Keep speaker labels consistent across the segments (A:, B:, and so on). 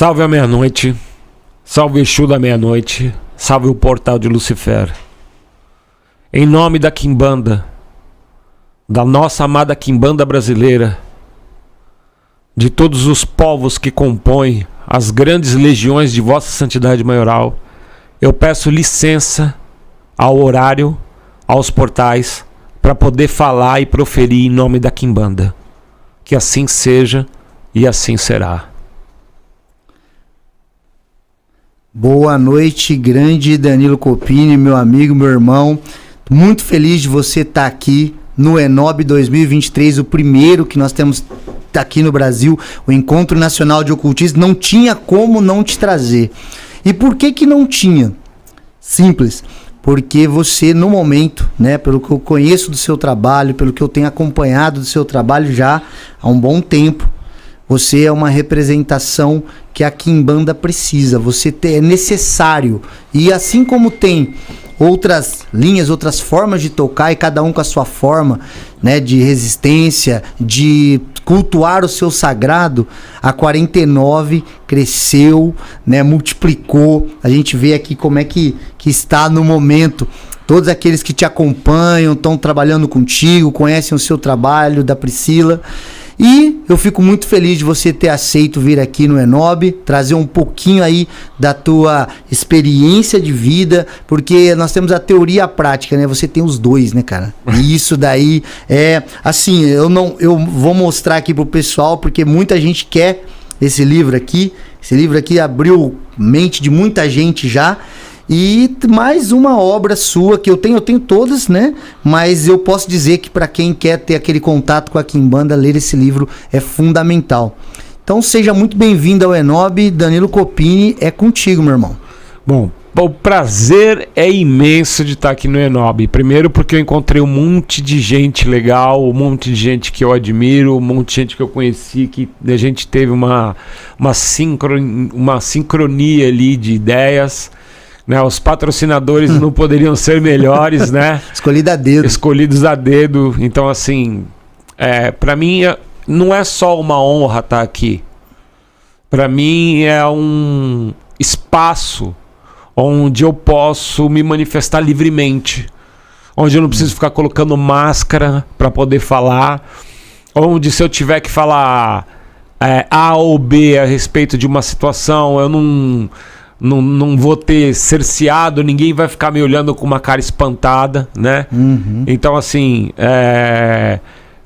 A: Salve a meia-noite, salve o Exu da meia-noite, salve o portal de Lucifer. Em nome da Quimbanda, da nossa amada Quimbanda brasileira, de todos os povos que compõem as grandes legiões de Vossa Santidade Maioral, eu peço licença ao horário, aos portais, para poder falar e proferir em nome da Quimbanda. Que assim seja e assim será.
B: Boa noite, grande Danilo Copini, meu amigo, meu irmão. Muito feliz de você estar aqui no Enob 2023, o primeiro que nós temos aqui no Brasil, o Encontro Nacional de Ocultismo. Não tinha como não te trazer. E por que não tinha? Simples. Porque você, no momento, né, pelo que eu conheço do seu trabalho, pelo que eu tenho acompanhado do seu trabalho já há um bom tempo, você é uma representação que a Quimbanda precisa. Você é necessário. E assim como tem outras linhas, outras formas de tocar, e cada um com a sua forma, né, de resistência, de cultuar o seu sagrado, a 49 cresceu, né, multiplicou. A gente vê aqui como é que está no momento. Todos aqueles que te acompanham, estão trabalhando contigo, conhecem o seu trabalho, da Priscila. E eu fico muito feliz de você ter aceito vir aqui no Enob, trazer um pouquinho aí da tua experiência de vida, porque nós temos a teoria e a prática, né? Você tem os dois, né, cara? E isso daí é... Assim, eu vou mostrar aqui pro pessoal, porque muita gente quer esse livro aqui. Esse livro aqui abriu mente de muita gente já. E mais uma obra sua, que eu tenho todas, né? Mas eu posso dizer que para quem quer ter aquele contato com a Quimbanda, ler esse livro é fundamental. Então seja muito bem-vindo ao Enob. Danilo Copini, é contigo, meu irmão.
A: Bom, o prazer é imenso de estar aqui no Enob. Primeiro porque eu encontrei um monte de gente legal, um monte de gente que eu admiro, um monte de gente que eu conheci, que a gente teve uma sincronia ali de ideias. Né, os patrocinadores não poderiam ser melhores, né?
B: Escolhidos a dedo.
A: Escolhidos a dedo. Então, assim, para mim não é só uma honra estar aqui. Para mim é um espaço onde eu posso me manifestar livremente. Onde eu não preciso ficar colocando máscara para poder falar. Onde se eu tiver que falar A ou B a respeito de uma situação, eu não vou ter cerceado, ninguém vai ficar me olhando com uma cara espantada, né? Uhum. Então, assim,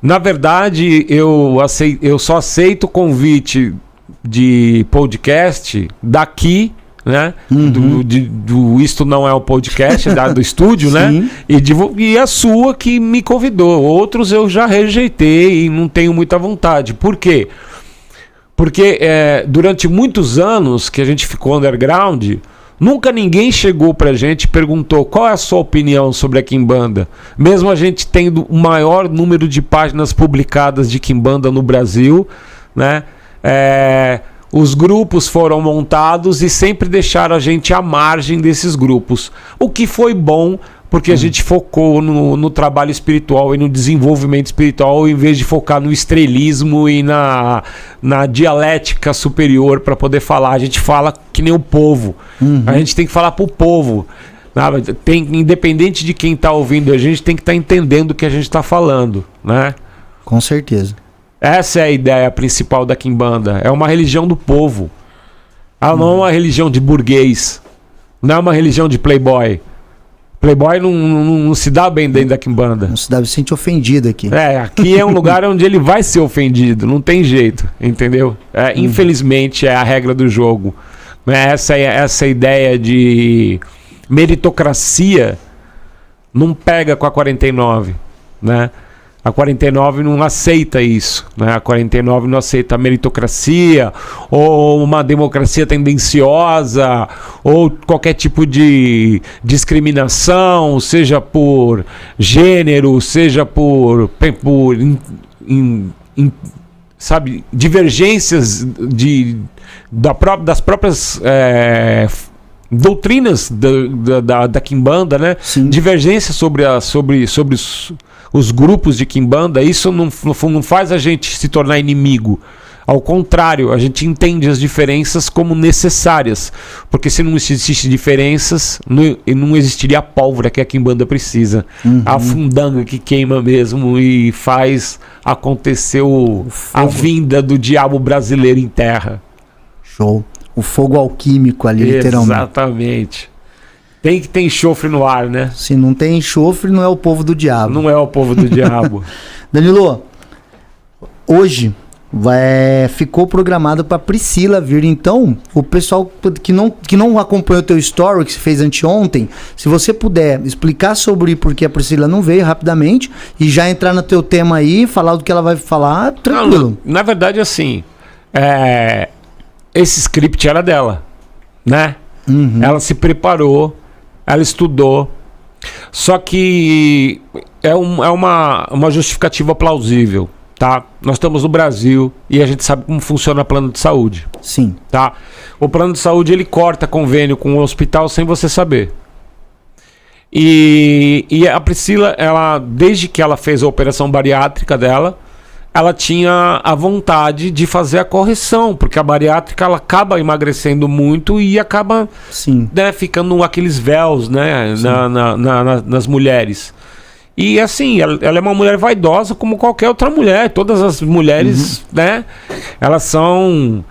A: na verdade, eu só aceito o convite de podcast daqui, né? Uhum. Do Isto Não É um Podcast, do estúdio, né? E a sua que me convidou. Outros eu já rejeitei e não tenho muita vontade. Por quê? Porque durante muitos anos que a gente ficou underground, nunca ninguém chegou pra gente e perguntou qual é a sua opinião sobre a Quimbanda. Mesmo a gente tendo o maior número de páginas publicadas de Quimbanda no Brasil, né? Os grupos foram montados e sempre deixaram a gente à margem desses grupos. O que foi bom, porque a gente focou no trabalho espiritual e no desenvolvimento espiritual, em vez de focar no estrelismo e na dialética superior para poder falar. A gente fala que nem o povo. Uhum. A gente tem que falar pro povo. Independente de quem está ouvindo, a gente tem que estar entendendo o que a gente está falando, né?
B: Com certeza.
A: Essa é a ideia principal da Quimbanda. É uma religião do povo. Ela não é uma religião de burguês. Não é uma religião de playboy. Playboy não se dá bem dentro da Quimbanda.
B: Não se dá, se sente ofendido aqui.
A: Aqui é um lugar onde ele vai ser ofendido. Não tem jeito, entendeu? Infelizmente é a regra do jogo. Essa ideia de meritocracia não pega com a 49, né? A 49 não aceita isso, né? A 49 não aceita a meritocracia, ou uma democracia tendenciosa, ou qualquer tipo de discriminação, seja por gênero, seja por sabe, divergências das próprias doutrinas da Quimbanda, né? Sim. Divergências sobre os grupos de Quimbanda. Isso não faz a gente se tornar inimigo. Ao contrário, a gente entende as diferenças como necessárias, porque se não existisse diferenças, não existiria a pólvora que a quimbanda precisa, a fundanga que queima mesmo e faz acontecer a vinda do diabo brasileiro em terra.
B: Show. O fogo alquímico ali, literalmente.
A: Exatamente. Tem que ter enxofre no ar, né?
B: Se não tem enxofre, não é o povo do diabo.
A: Não é o povo do diabo.
B: Danilo, hoje ficou programado para Priscila vir. Então, o pessoal que não acompanhou o teu story que você fez anteontem, se você puder explicar sobre por que a Priscila não veio rapidamente e já entrar no teu tema aí, falar do que ela vai falar, tranquilo.
A: Na verdade, assim, esse script era dela, né? Ela se preparou, ela estudou, só que é uma justificativa plausível. Tá? Nós estamos no Brasil e a gente sabe como funciona o plano de saúde.
B: Sim.
A: Tá? O plano de saúde ele corta convênio com o hospital sem você saber. E a Priscila, ela, desde que ela fez a operação bariátrica dela, ela tinha a vontade de fazer a correção, porque a bariátrica ela acaba emagrecendo muito e acaba, né, ficando aqueles véus, né, nas mulheres. E assim, ela é uma mulher vaidosa como qualquer outra mulher. Todas as mulheres, né? Elas são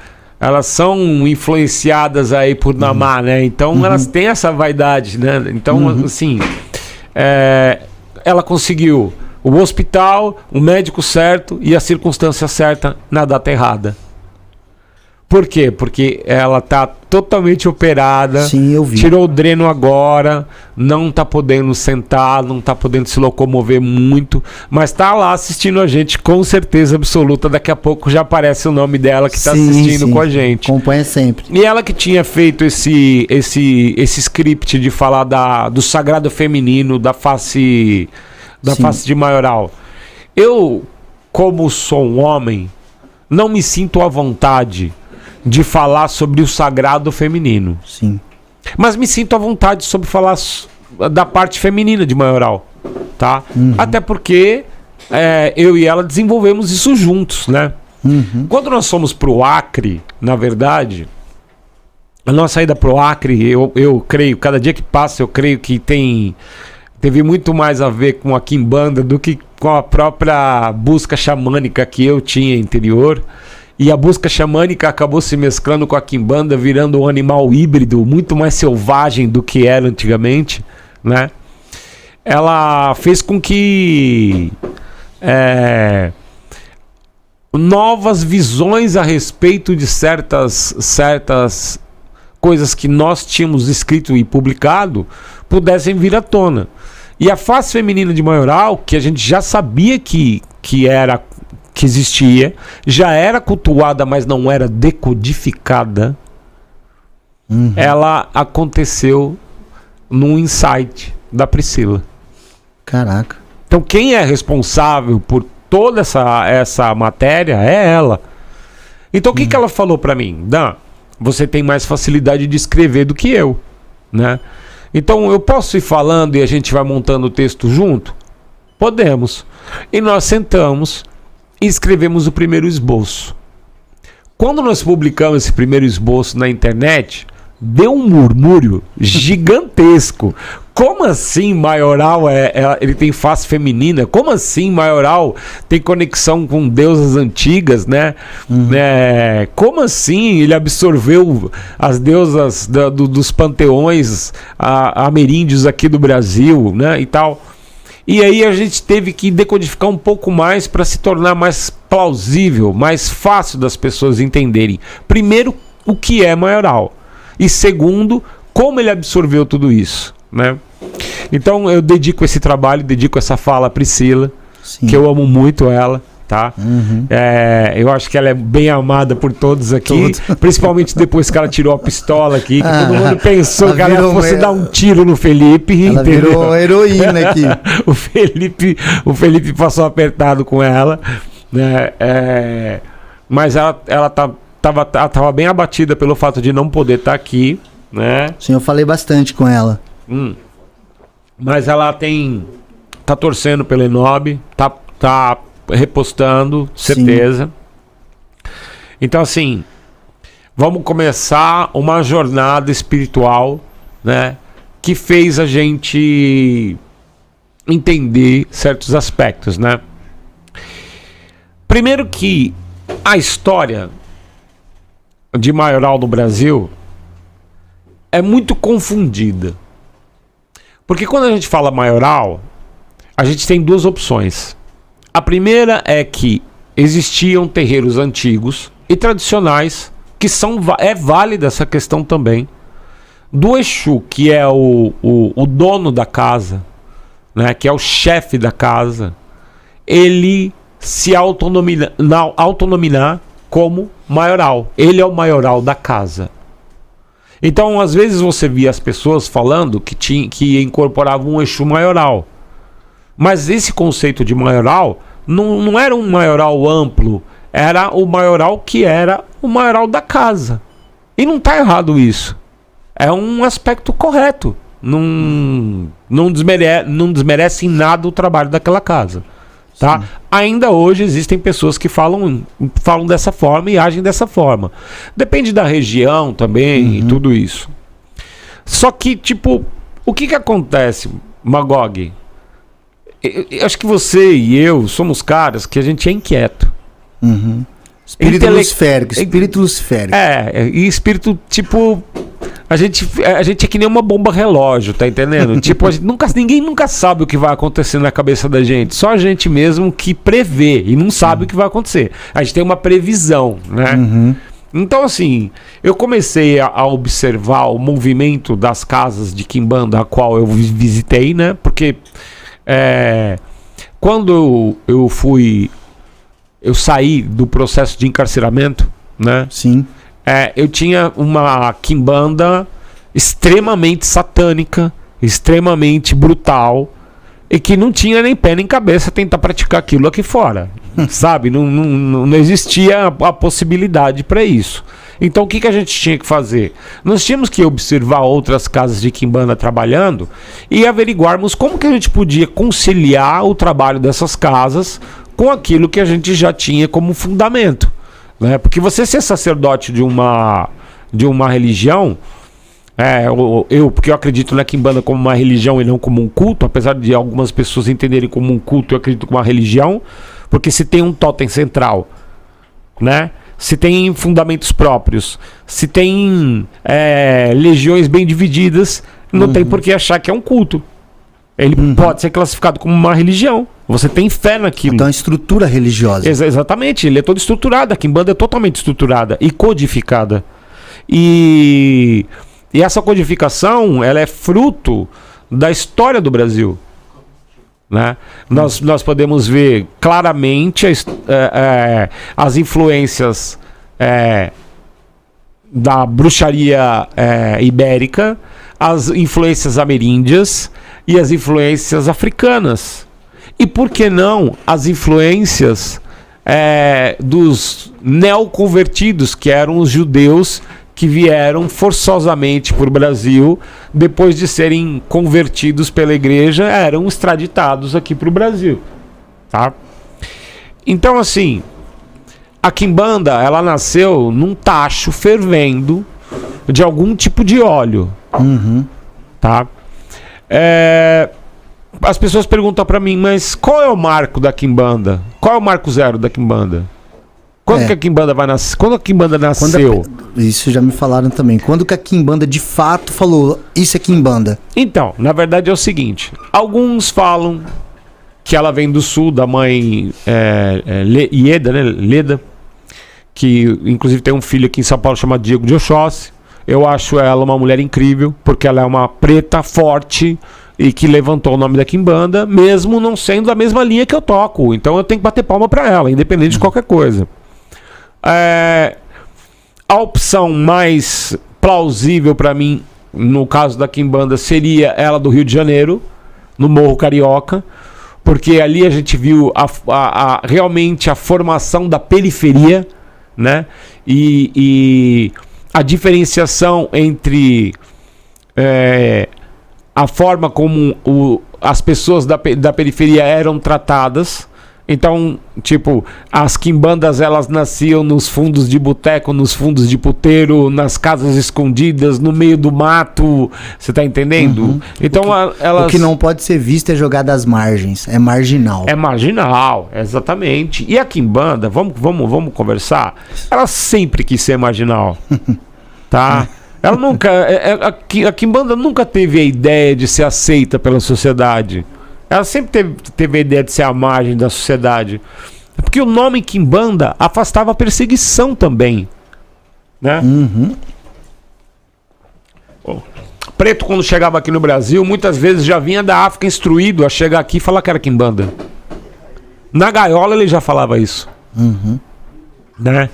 A: influenciadas aí por Namá, né? Então elas têm essa vaidade, né? Então, assim, ela conseguiu o hospital, o médico certo e a circunstância certa na data errada. Por quê? Porque ela tá totalmente operada.
B: Sim, eu vi.
A: Tirou o dreno agora, não tá podendo sentar, não tá podendo se locomover muito, mas tá lá assistindo a gente com certeza absoluta. Daqui a pouco já aparece o nome dela que tá assistindo com a gente.
B: Acompanha sempre.
A: E ela que tinha feito esse script de falar do sagrado feminino, da face de maioral. Eu, como sou um homem, não me sinto à vontade de falar sobre o sagrado feminino.
B: Sim.
A: Mas me sinto à vontade sobre falar da parte feminina de maioral, tá? Até porque eu e ela desenvolvemos isso juntos, né? Quando nós fomos pro Acre, na verdade, a nossa ida pro Acre, eu creio, cada dia que passa, eu creio que teve muito mais a ver com a quimbanda do que com a própria busca xamânica que eu tinha interior. E a busca xamânica acabou se mesclando com a quimbanda, virando um animal híbrido, muito mais selvagem do que era antigamente, né? Ela fez com que novas visões a respeito de certas coisas que nós tínhamos escrito e publicado pudessem vir à tona. E a face feminina de maioral, que a gente já sabia que existia, já era cultuada, mas não era decodificada, ela aconteceu num insight da Priscila.
B: Caraca.
A: Então quem é responsável por toda essa matéria é ela. Então o que ela falou pra mim? Dan, você tem mais facilidade de escrever do que eu, né? Então eu posso ir falando e a gente vai montando o texto junto? Podemos. E nós sentamos e escrevemos o primeiro esboço. Quando nós publicamos esse primeiro esboço na internet, deu um murmúrio gigantesco. Como assim maioral ele tem face feminina? Como assim maioral tem conexão com deusas antigas, né? Como assim ele absorveu as deusas dos panteões ameríndios aqui do Brasil, né? E tal. E aí a gente teve que decodificar um pouco mais para se tornar mais plausível, mais fácil das pessoas entenderem. Primeiro, o que é maioral. E segundo, como ele absorveu tudo isso, né? Então eu dedico esse trabalho, dedico essa fala à Priscila, que eu amo muito ela, tá? Eu acho que ela é bem amada por todos aqui, principalmente depois que ela tirou a pistola aqui, que todo mundo pensou que ela fosse dar um tiro no Felipe.
B: Ela virou heroína aqui.
A: o Felipe passou apertado com ela, né? Mas ela tava bem abatida pelo fato de não poder estar aqui, né?
B: Sim, eu falei bastante com ela.
A: Mas ela tá torcendo pelo Enob, tá repostando, certeza. Então, assim, vamos começar uma jornada espiritual, né? Que fez a gente entender certos aspectos, né? Primeiro que a história de maioral no Brasil é muito confundida. Porque quando a gente fala maioral, a gente tem duas opções. A primeira é que existiam terreiros antigos e tradicionais, que é válida essa questão também, do Exu, que é o dono da casa, né, que é o chefe da casa, ele se autonominar como maioral. Ele é o maioral da casa. Então, às vezes você via as pessoas falando que incorporavam um Exu maioral. Mas esse conceito de maioral não era um maioral amplo, era o maioral que era o maioral da casa. E não está errado isso. É um aspecto correto. Não desmerece em nada o trabalho daquela casa. Tá? Ainda hoje existem pessoas que falam dessa forma e agem dessa forma. Depende da região também e tudo isso. Só que, tipo, o que acontece, Magog? Eu acho que você e eu somos caras que a gente é inquieto.
B: Espírito luciférico, espírito luciférico.
A: E espírito, tipo... A gente é que nem uma bomba relógio, tá entendendo? Tipo, ninguém nunca sabe o que vai acontecer na cabeça da gente. Só a gente mesmo que prevê e não sabe o que vai acontecer. A gente tem uma previsão, né? Então, assim, eu comecei a observar o movimento das casas de quimbanda a qual eu visitei, né? Porque quando eu saí do processo de encarceramento, né?
B: Sim.
A: Eu tinha uma quimbanda extremamente satânica, extremamente brutal, e que não tinha nem pé nem cabeça tentar praticar aquilo aqui fora. Sabe? Não existia a possibilidade para isso. Então o que a gente tinha que fazer? Nós tínhamos que observar outras casas de quimbanda trabalhando e averiguarmos como que a gente podia conciliar o trabalho dessas casas com aquilo que a gente já tinha como fundamento. Né? Porque você ser sacerdote de uma religião, porque eu acredito na quimbanda como uma religião e não como um culto, apesar de algumas pessoas entenderem como um culto, eu acredito como uma religião, porque se tem um totem central, né? Se tem fundamentos próprios, se tem legiões bem divididas, não tem por que achar que é um culto. Ele pode ser classificado como uma religião. Você tem fé naquilo.
B: Então, estrutura religiosa.
A: Exatamente, ele é todo estruturado. A quimbanda é totalmente estruturada e codificada. E essa codificação, ela é fruto da história do Brasil. Né? Nós podemos ver claramente as influências da bruxaria ibérica, as influências ameríndias e as influências africanas. E por que não as influências dos neoconvertidos, que eram os judeus que vieram forçosamente para o Brasil, depois de serem convertidos pela igreja, eram extraditados aqui para o Brasil. Tá? Então, assim, a quimbanda, ela nasceu num tacho fervendo de algum tipo de óleo. Tá? As pessoas perguntam pra mim, mas qual é o marco da quimbanda? Qual é o marco zero da quimbanda? Quando que a quimbanda vai nascer? Quando a quimbanda nasceu?
B: Isso já me falaram também. Quando que a quimbanda de fato falou, isso é quimbanda?
A: Então, na verdade é o seguinte. Alguns falam que ela vem do sul, da mãe Ieda, né? Leda, que inclusive tem um filho aqui em São Paulo chamado Diego de Oxóssi. Eu acho ela uma mulher incrível, porque ela é uma preta forte e que levantou o nome da quimbanda, mesmo não sendo da mesma linha que eu toco. Então eu tenho que bater palma pra ela, independente de qualquer coisa. A opção mais plausível pra mim, no caso da quimbanda, seria ela do Rio de Janeiro, no Morro Carioca, porque ali a gente viu realmente a formação da periferia, né? E a diferenciação entre a forma como as pessoas da periferia eram tratadas, Então, tipo, as quimbandas, elas nasciam nos fundos de boteco, nos fundos de puteiro, nas casas escondidas, no meio do mato, você tá entendendo? Então, elas...
B: O que não pode ser visto é jogado às margens, é marginal.
A: É marginal, exatamente. E a quimbanda, vamos conversar, ela sempre quis ser marginal, tá? Ela nunca... a quimbanda nunca teve a ideia de ser aceita pela sociedade. Ela sempre teve a ideia de ser a margem da sociedade. Porque o nome quimbanda afastava a perseguição também. Né? Preto, quando chegava aqui no Brasil, muitas vezes já vinha da África instruído a chegar aqui e falar que era quimbanda. Na gaiola ele já falava isso. Né?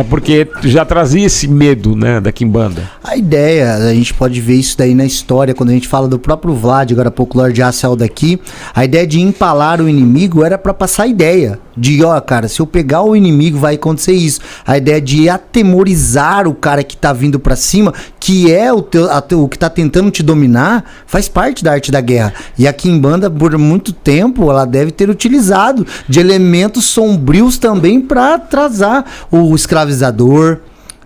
A: Porque já trazia esse medo, né, da quimbanda.
B: A ideia, a gente pode ver isso daí na história, quando a gente fala do próprio Vlad, agora há pouco o Lorde A saiu daqui, a ideia de empalar o inimigo era pra passar a ideia de, ó, cara, se eu pegar o inimigo vai acontecer isso. A ideia de atemorizar o cara que tá vindo pra cima, que é o que tá tentando te dominar, faz parte da arte da guerra. E a quimbanda, por muito tempo, ela deve ter utilizado de elementos sombrios também pra atrasar o escravizador,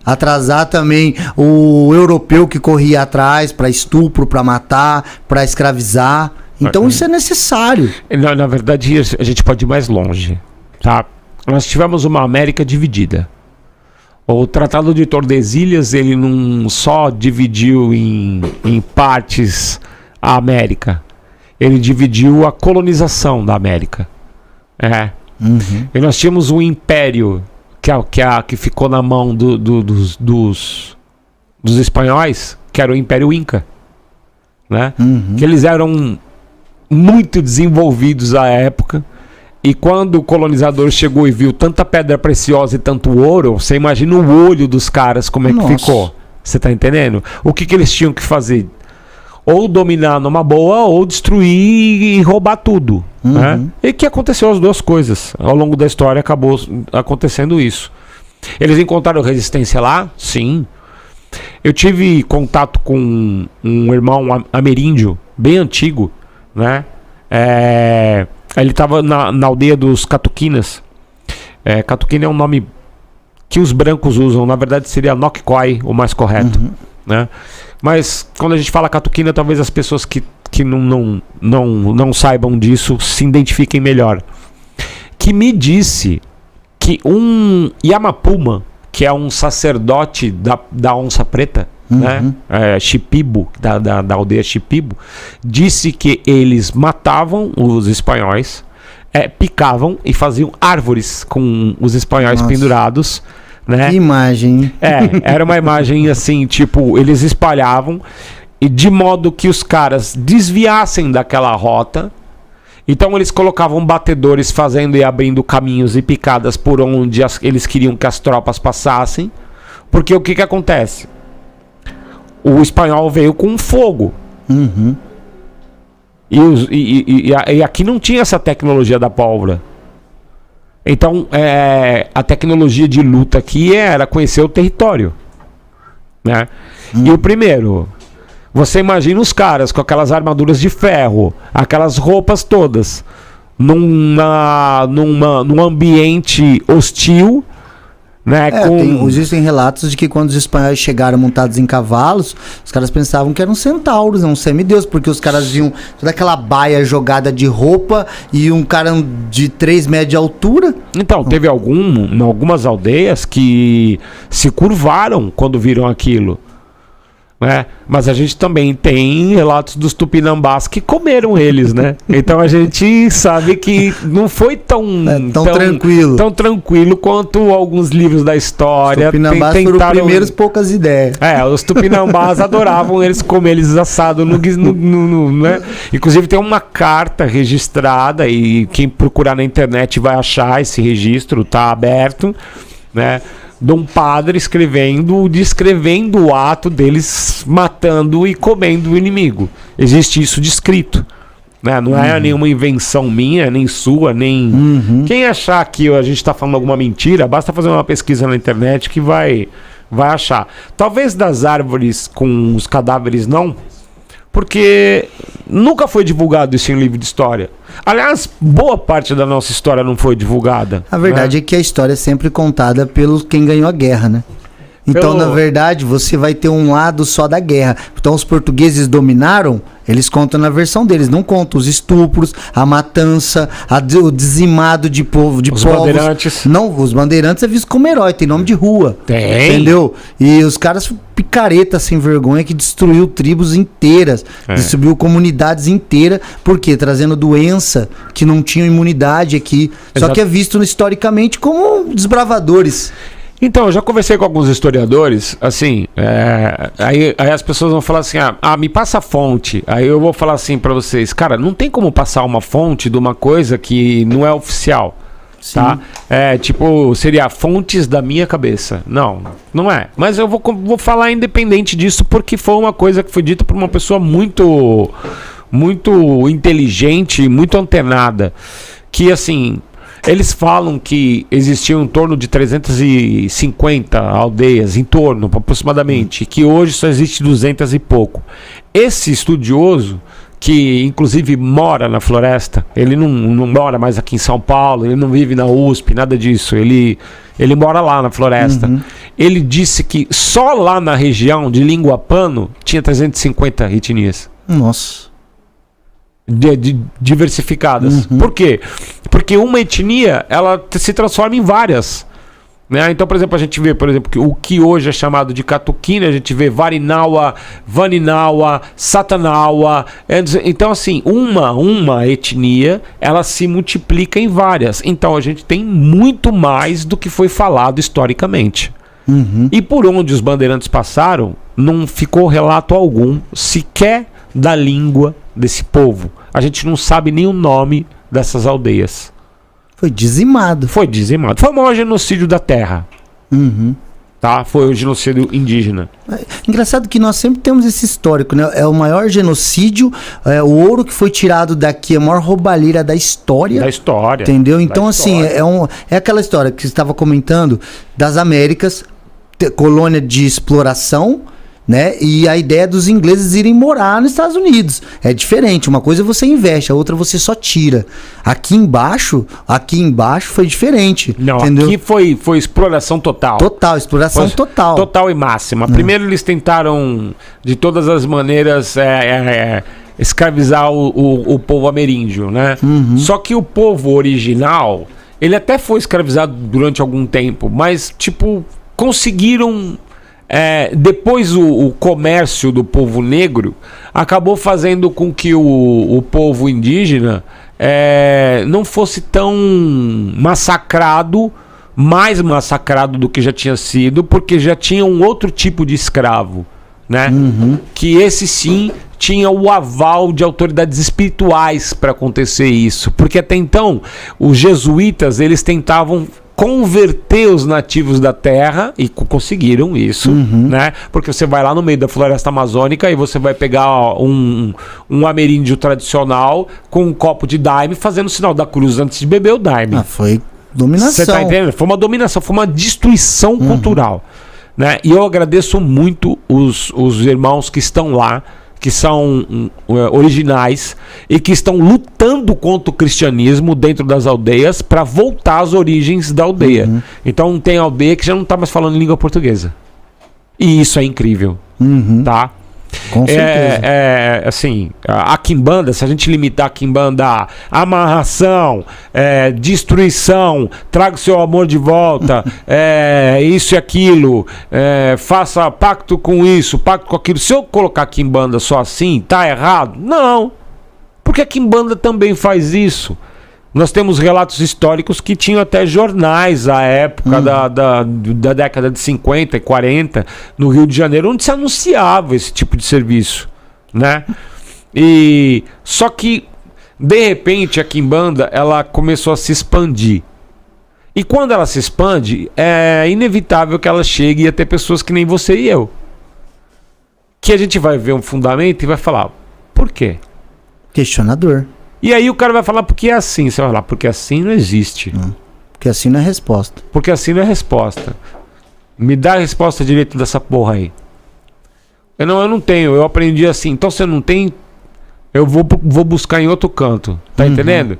B: atrasar também o europeu que corria atrás para estupro, para matar, para escravizar. Então isso é necessário.
A: Na verdade, a gente pode ir mais longe, tá? Nós tivemos uma América dividida. O Tratado de Tordesilhas, ele não só dividiu em partes a América, ele dividiu a colonização da América. E nós tínhamos um império que ficou na mão dos espanhóis, que era o Império Inca, né? Que eles eram muito desenvolvidos à época, e quando o colonizador chegou e viu tanta pedra preciosa e tanto ouro, você imagina o olho dos caras como é que ficou. Você tá entendendo? O que eles tinham que fazer? Ou dominar numa boa, ou destruir e roubar tudo. Né? E que aconteceu as duas coisas. Ao longo da história acabou acontecendo isso. Eles encontraram resistência lá? Sim. Eu tive contato com um irmão ameríndio, bem antigo, né? Ele estava na aldeia dos Catuquinas. Catuquina é um nome que os brancos usam. Na verdade seria Nokkoi, o mais correto. Né? Mas quando a gente fala Catuquina, talvez as pessoas que não saibam disso se identifiquem melhor. Que me disse que um Yamapuma, que é um sacerdote da onça preta, né? Shipibo, da aldeia Shipibo, disse que eles matavam os espanhóis, picavam e faziam árvores com os espanhóis pendurados. Né?
B: Que imagem.
A: Era uma imagem assim, tipo, eles espalhavam e de modo que os caras desviassem daquela rota. Então eles colocavam batedores fazendo e abrindo caminhos e picadas por onde eles queriam que as tropas passassem. Porque o que acontece? O espanhol veio com fogo. E aqui não tinha essa tecnologia da pólvora. Então, a tecnologia de luta aqui era conhecer o território, né? E o primeiro, você imagina os caras com aquelas armaduras de ferro, aquelas roupas todas, num ambiente hostil, né?
B: Existem relatos de que quando os espanhóis chegaram montados em cavalos, os caras pensavam que eram centauros, um semideus, porque os caras viam toda aquela baia jogada de roupa e um cara de 3 metros de altura.
A: Então, teve algumas aldeias que se curvaram quando viram aquilo. Né? Mas a gente também tem relatos dos tupinambás que comeram eles, né? Então a gente sabe que não foi tão tranquilo quanto alguns livros da história.
B: Os tupinambás foram os primeiros poucas ideias.
A: Os tupinambás adoravam eles comer eles assado né? Inclusive tem uma carta registrada e quem procurar na internet vai achar esse registro, tá aberto, né? De um padre descrevendo o ato deles matando e comendo o inimigo. Existe isso descrito, né? Não é nenhuma invenção minha, nem sua, nem... Quem achar que a gente está falando alguma mentira, basta fazer uma pesquisa na internet que vai achar. Talvez das árvores com os cadáveres não, porque nunca foi divulgado isso em livro de história. Aliás, boa parte da nossa história não foi divulgada.
B: A verdade é que a história é sempre contada pelo quem ganhou a guerra, né? Então, na verdade, você vai ter um lado só da guerra. Então, os portugueses dominaram, eles contam na versão deles, não contam os estupros, a matança, o dizimado de povo, de
A: os
B: povos.
A: bandeirantes.
B: Não, os bandeirantes é visto como herói, tem nome de rua.
A: Tem.
B: Entendeu? E os caras picareta sem vergonha que destruiu tribos inteiras, destruiu comunidades inteiras, por quê? Trazendo doença que não tinham imunidade aqui. Só que é visto historicamente como desbravadores.
A: Então, eu já conversei com alguns historiadores, assim, aí as pessoas vão falar assim, me passa a fonte. Aí eu vou falar assim pra vocês, cara, não tem como passar uma fonte de uma coisa que não é oficial, tá? Tipo, seria fontes da minha cabeça. Não, não é. Mas eu vou falar independente disso, porque foi uma coisa que foi dita por uma pessoa muito, muito inteligente, muito antenada, que assim... Eles falam que existiam em torno de 350 aldeias, em torno, aproximadamente, que hoje só existe 200 e pouco. Esse estudioso, que inclusive mora na floresta, ele não mora mais aqui em São Paulo, ele não vive na USP, nada disso, ele mora lá na floresta. Ele disse que só lá na região de Língua Pano tinha 350 etnias.
B: Nossa.
A: Diversificadas. Por quê? Porque uma etnia, ela se transforma em várias, né? Então, por exemplo, a gente vê, que o que hoje é chamado de Catuquina, a gente vê Varinawa, Vaninawa, Satanawa. Então, assim, uma etnia, ela se multiplica em várias. Então, a gente tem muito mais do que foi falado historicamente. E por onde os bandeirantes passaram, não ficou relato algum, sequer da língua desse povo. A gente não sabe nem o nome dessas aldeias.
B: Foi dizimado.
A: Foi dizimado. Foi o maior genocídio da Terra. Tá? Foi o genocídio indígena.
B: Engraçado que nós sempre temos esse histórico, né? É o maior genocídio, o ouro que foi tirado daqui, a maior roubalheira da história.
A: Da história.
B: Entendeu? Então, assim, é aquela história que você estava comentando das Américas, colônia de exploração, né? E a ideia dos ingleses irem morar nos Estados Unidos. É diferente. Uma coisa você investe, a outra você só tira. Aqui embaixo foi diferente.
A: Não,
B: entendeu?
A: aqui foi exploração total.
B: Exploração total.
A: Total e máxima. Primeiro eles tentaram, de todas as maneiras, escravizar o povo ameríndio, né? Só que o povo original, ele até foi escravizado durante algum tempo, mas, tipo, conseguiram... depois o comércio do povo negro acabou fazendo com que o povo indígena não fosse tão massacrado, mais massacrado do que já tinha sido, porque já tinha um outro tipo de escravo, né? Que esse sim tinha o aval de autoridades espirituais para acontecer isso, porque até então os jesuítas eles tentavam converter os nativos da terra e conseguiram isso, né? Porque você vai lá no meio da floresta amazônica e você vai pegar um ameríndio tradicional com um copo de daime fazendo o sinal da cruz antes de beber o daime.
B: Foi dominação. Você
A: tá entendendo? Foi uma dominação, foi uma destruição cultural, né? E eu agradeço muito os irmãos que estão lá, que são originais e que estão lutando contra o cristianismo dentro das aldeias para voltar às origens da aldeia. Então tem aldeia que já não está mais falando língua portuguesa. E isso é incrível, tá?
B: Com certeza.
A: Assim, a quimbanda, se a gente limitar a quimbanda a amarração, destruição, traga o seu amor de volta, isso e aquilo, faça pacto com isso, pacto com aquilo. Se eu colocar a quimbanda só assim, tá errado? Não, porque a quimbanda também faz isso. Nós temos relatos históricos que tinham até jornais à época da década de 50 e 40 no Rio de Janeiro, onde se anunciava esse tipo de serviço, né? E só que de repente a quimbanda ela começou a se expandir. E quando ela se expande, é inevitável que ela chegue a ter pessoas que nem você e eu. Que a gente vai ver um fundamento e vai falar, por quê?
B: Questionador.
A: E aí o cara vai falar, porque é assim. Você vai falar, porque assim não existe.
B: Porque assim não é resposta.
A: Porque assim não é resposta. Me dá a resposta direito dessa porra aí. Eu não tenho, eu aprendi assim. Então você não tem, eu vou buscar em outro canto, tá entendendo?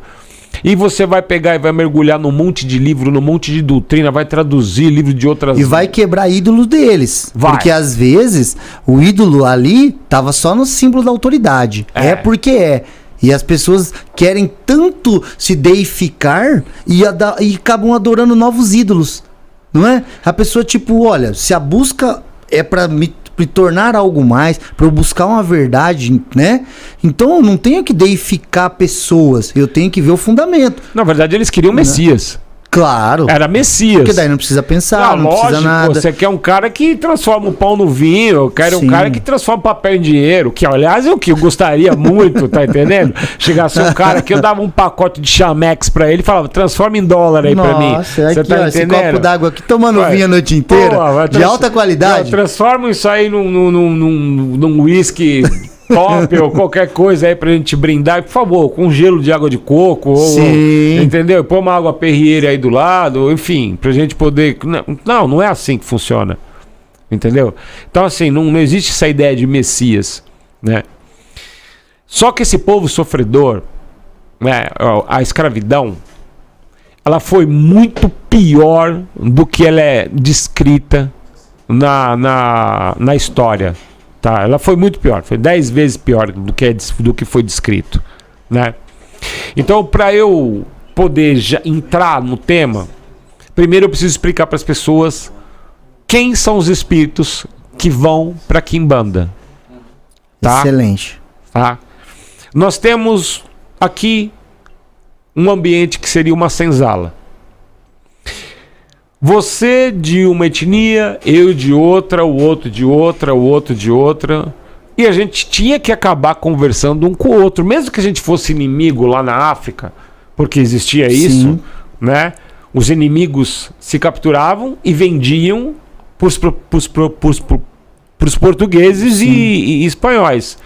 A: E você vai pegar e vai mergulhar num monte de livro, num monte de doutrina, vai traduzir livro de outras...
B: E vai quebrar ídolos deles.
A: Vai.
B: Porque às vezes o ídolo ali tava só no símbolo da autoridade. É porque é. E as pessoas querem tanto se deificar e acabam adorando novos ídolos. Não é? A pessoa tipo, olha, se a busca é pra me tornar algo mais, para eu buscar uma verdade, né? Então eu não tenho que deificar pessoas, eu tenho que ver o fundamento.
A: Na verdade, eles queriam Messias.
B: Claro.
A: Era Messias.
B: Porque daí não precisa pensar, não
A: lógico,
B: precisa nada.
A: Você quer um cara que transforma o pão no vinho, eu quero um cara que transforma papel em dinheiro, que aliás é o que eu gostaria muito, tá entendendo? Chegasse um cara que eu dava um pacote de Chamex pra ele e falava, transforma em dólar aí pra mim.
B: Nossa,
A: você
B: aqui,
A: tá
B: ó, esse
A: entendendo?
B: copo d'água aqui tomando vinho a noite inteira, de alta qualidade.
A: Transforma isso aí num whisky top ou qualquer coisa aí pra gente brindar, por favor, com gelo de água de coco, ou, entendeu? Põe uma água Perrier aí do lado, enfim, pra gente poder... Não é assim que funciona, entendeu? Então assim, não existe essa ideia de Messias, né? Só que esse povo sofredor, né, a escravidão, ela foi muito pior do que ela é descrita na história. Tá, ela foi muito pior, foi 10 vezes pior do que foi descrito, né? Então, para eu poder já entrar no tema, primeiro eu preciso explicar para as pessoas quem são os espíritos que vão para Quimbanda. Tá?
B: Excelente.
A: Tá? Nós temos aqui um ambiente que seria uma senzala. Você de uma etnia, eu de outra, o outro de outra, o outro de outra. E a gente tinha que acabar conversando um com o outro. Mesmo que a gente fosse inimigo lá na África, porque existia isso, né? Os inimigos se capturavam e vendiam para os portugueses e espanhóis.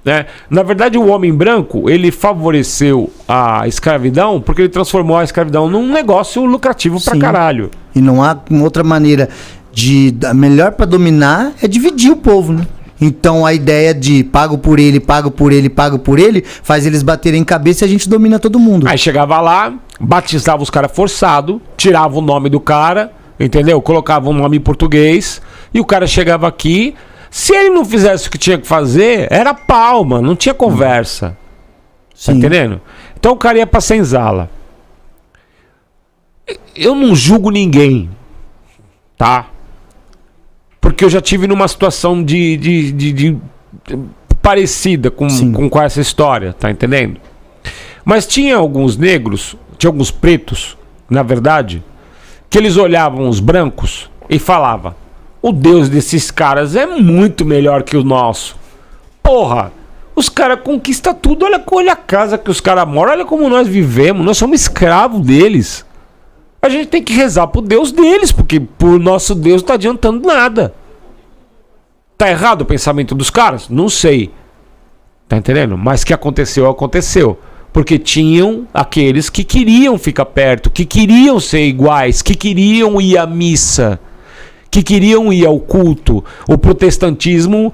A: Né? Na verdade, o homem branco ele favoreceu a escravidão porque ele transformou a escravidão num negócio lucrativo pra caralho.
B: E não há outra maneira a melhor para dominar é dividir o povo, né? Então a ideia de pago por ele, pago por ele, pago por ele faz eles baterem cabeça e a gente domina todo mundo.
A: Aí chegava lá, batizava os caras forçado, tirava o nome do cara, entendeu? Colocava um nome em português e o cara chegava aqui. Se ele não fizesse o que tinha que fazer, era palma, não tinha conversa. Tá entendendo? Então o cara ia pra senzala. Eu não julgo ninguém, tá? Porque eu já tive numa situação de parecida com essa história, tá entendendo? Mas tinha alguns negros, tinha alguns pretos, na verdade, que eles olhavam os brancos e falavam: o Deus desses caras é muito melhor que o nosso. Porra, os caras conquistam tudo. Olha a casa que os caras moram. Olha como nós vivemos. Nós somos escravos deles. A gente tem que rezar pro Deus deles, porque por nosso Deus não tá adiantando nada. Tá errado o pensamento dos caras? Não sei. Tá entendendo? Mas que aconteceu, aconteceu. Porque tinham aqueles que queriam ficar perto, que queriam ser iguais, que queriam ir à missa, que queriam ir ao culto. O protestantismo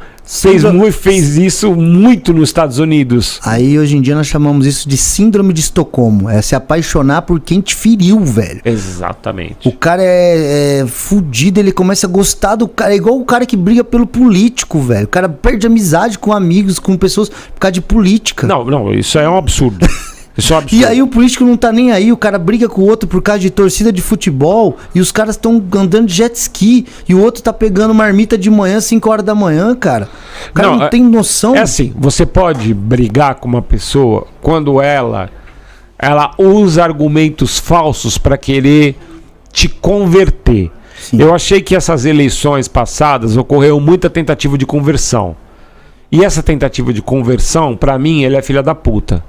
A: fez isso muito nos Estados Unidos.
B: Aí hoje em dia nós chamamos isso de síndrome de Estocolmo. É se apaixonar por quem te feriu, velho.
A: Exatamente.
B: O cara é fudido, ele começa a gostar do cara. É igual o cara que briga pelo político, velho. O cara perde amizade com amigos, com pessoas por causa de política.
A: Não, isso é um absurdo. Isso é um absurdo.
B: E aí o político não tá nem aí, o cara briga com o outro por causa de torcida de futebol e os caras estão andando de jet ski e o outro tá pegando marmita de manhã, 5 horas da manhã, cara. O cara não tem noção.
A: É assim, você pode brigar com uma pessoa quando ela usa argumentos falsos para querer te converter. Sim. Eu achei que essas eleições passadas ocorreu muita tentativa de conversão. E essa tentativa de conversão, para mim, ela é filha da puta.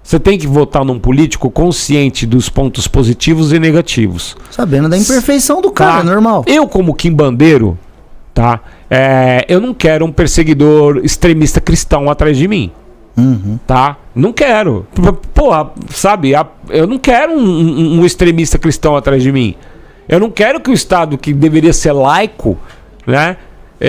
A: Você tem que votar num político consciente dos pontos positivos e negativos. Sabendo da imperfeição do cara, é normal. Eu, como quimbandeiro, tá? Eu não quero um perseguidor extremista cristão atrás de mim. Tá? Não quero. Porra, sabe? Eu não quero um extremista cristão atrás de mim. Eu não quero que o Estado, que deveria ser laico, né?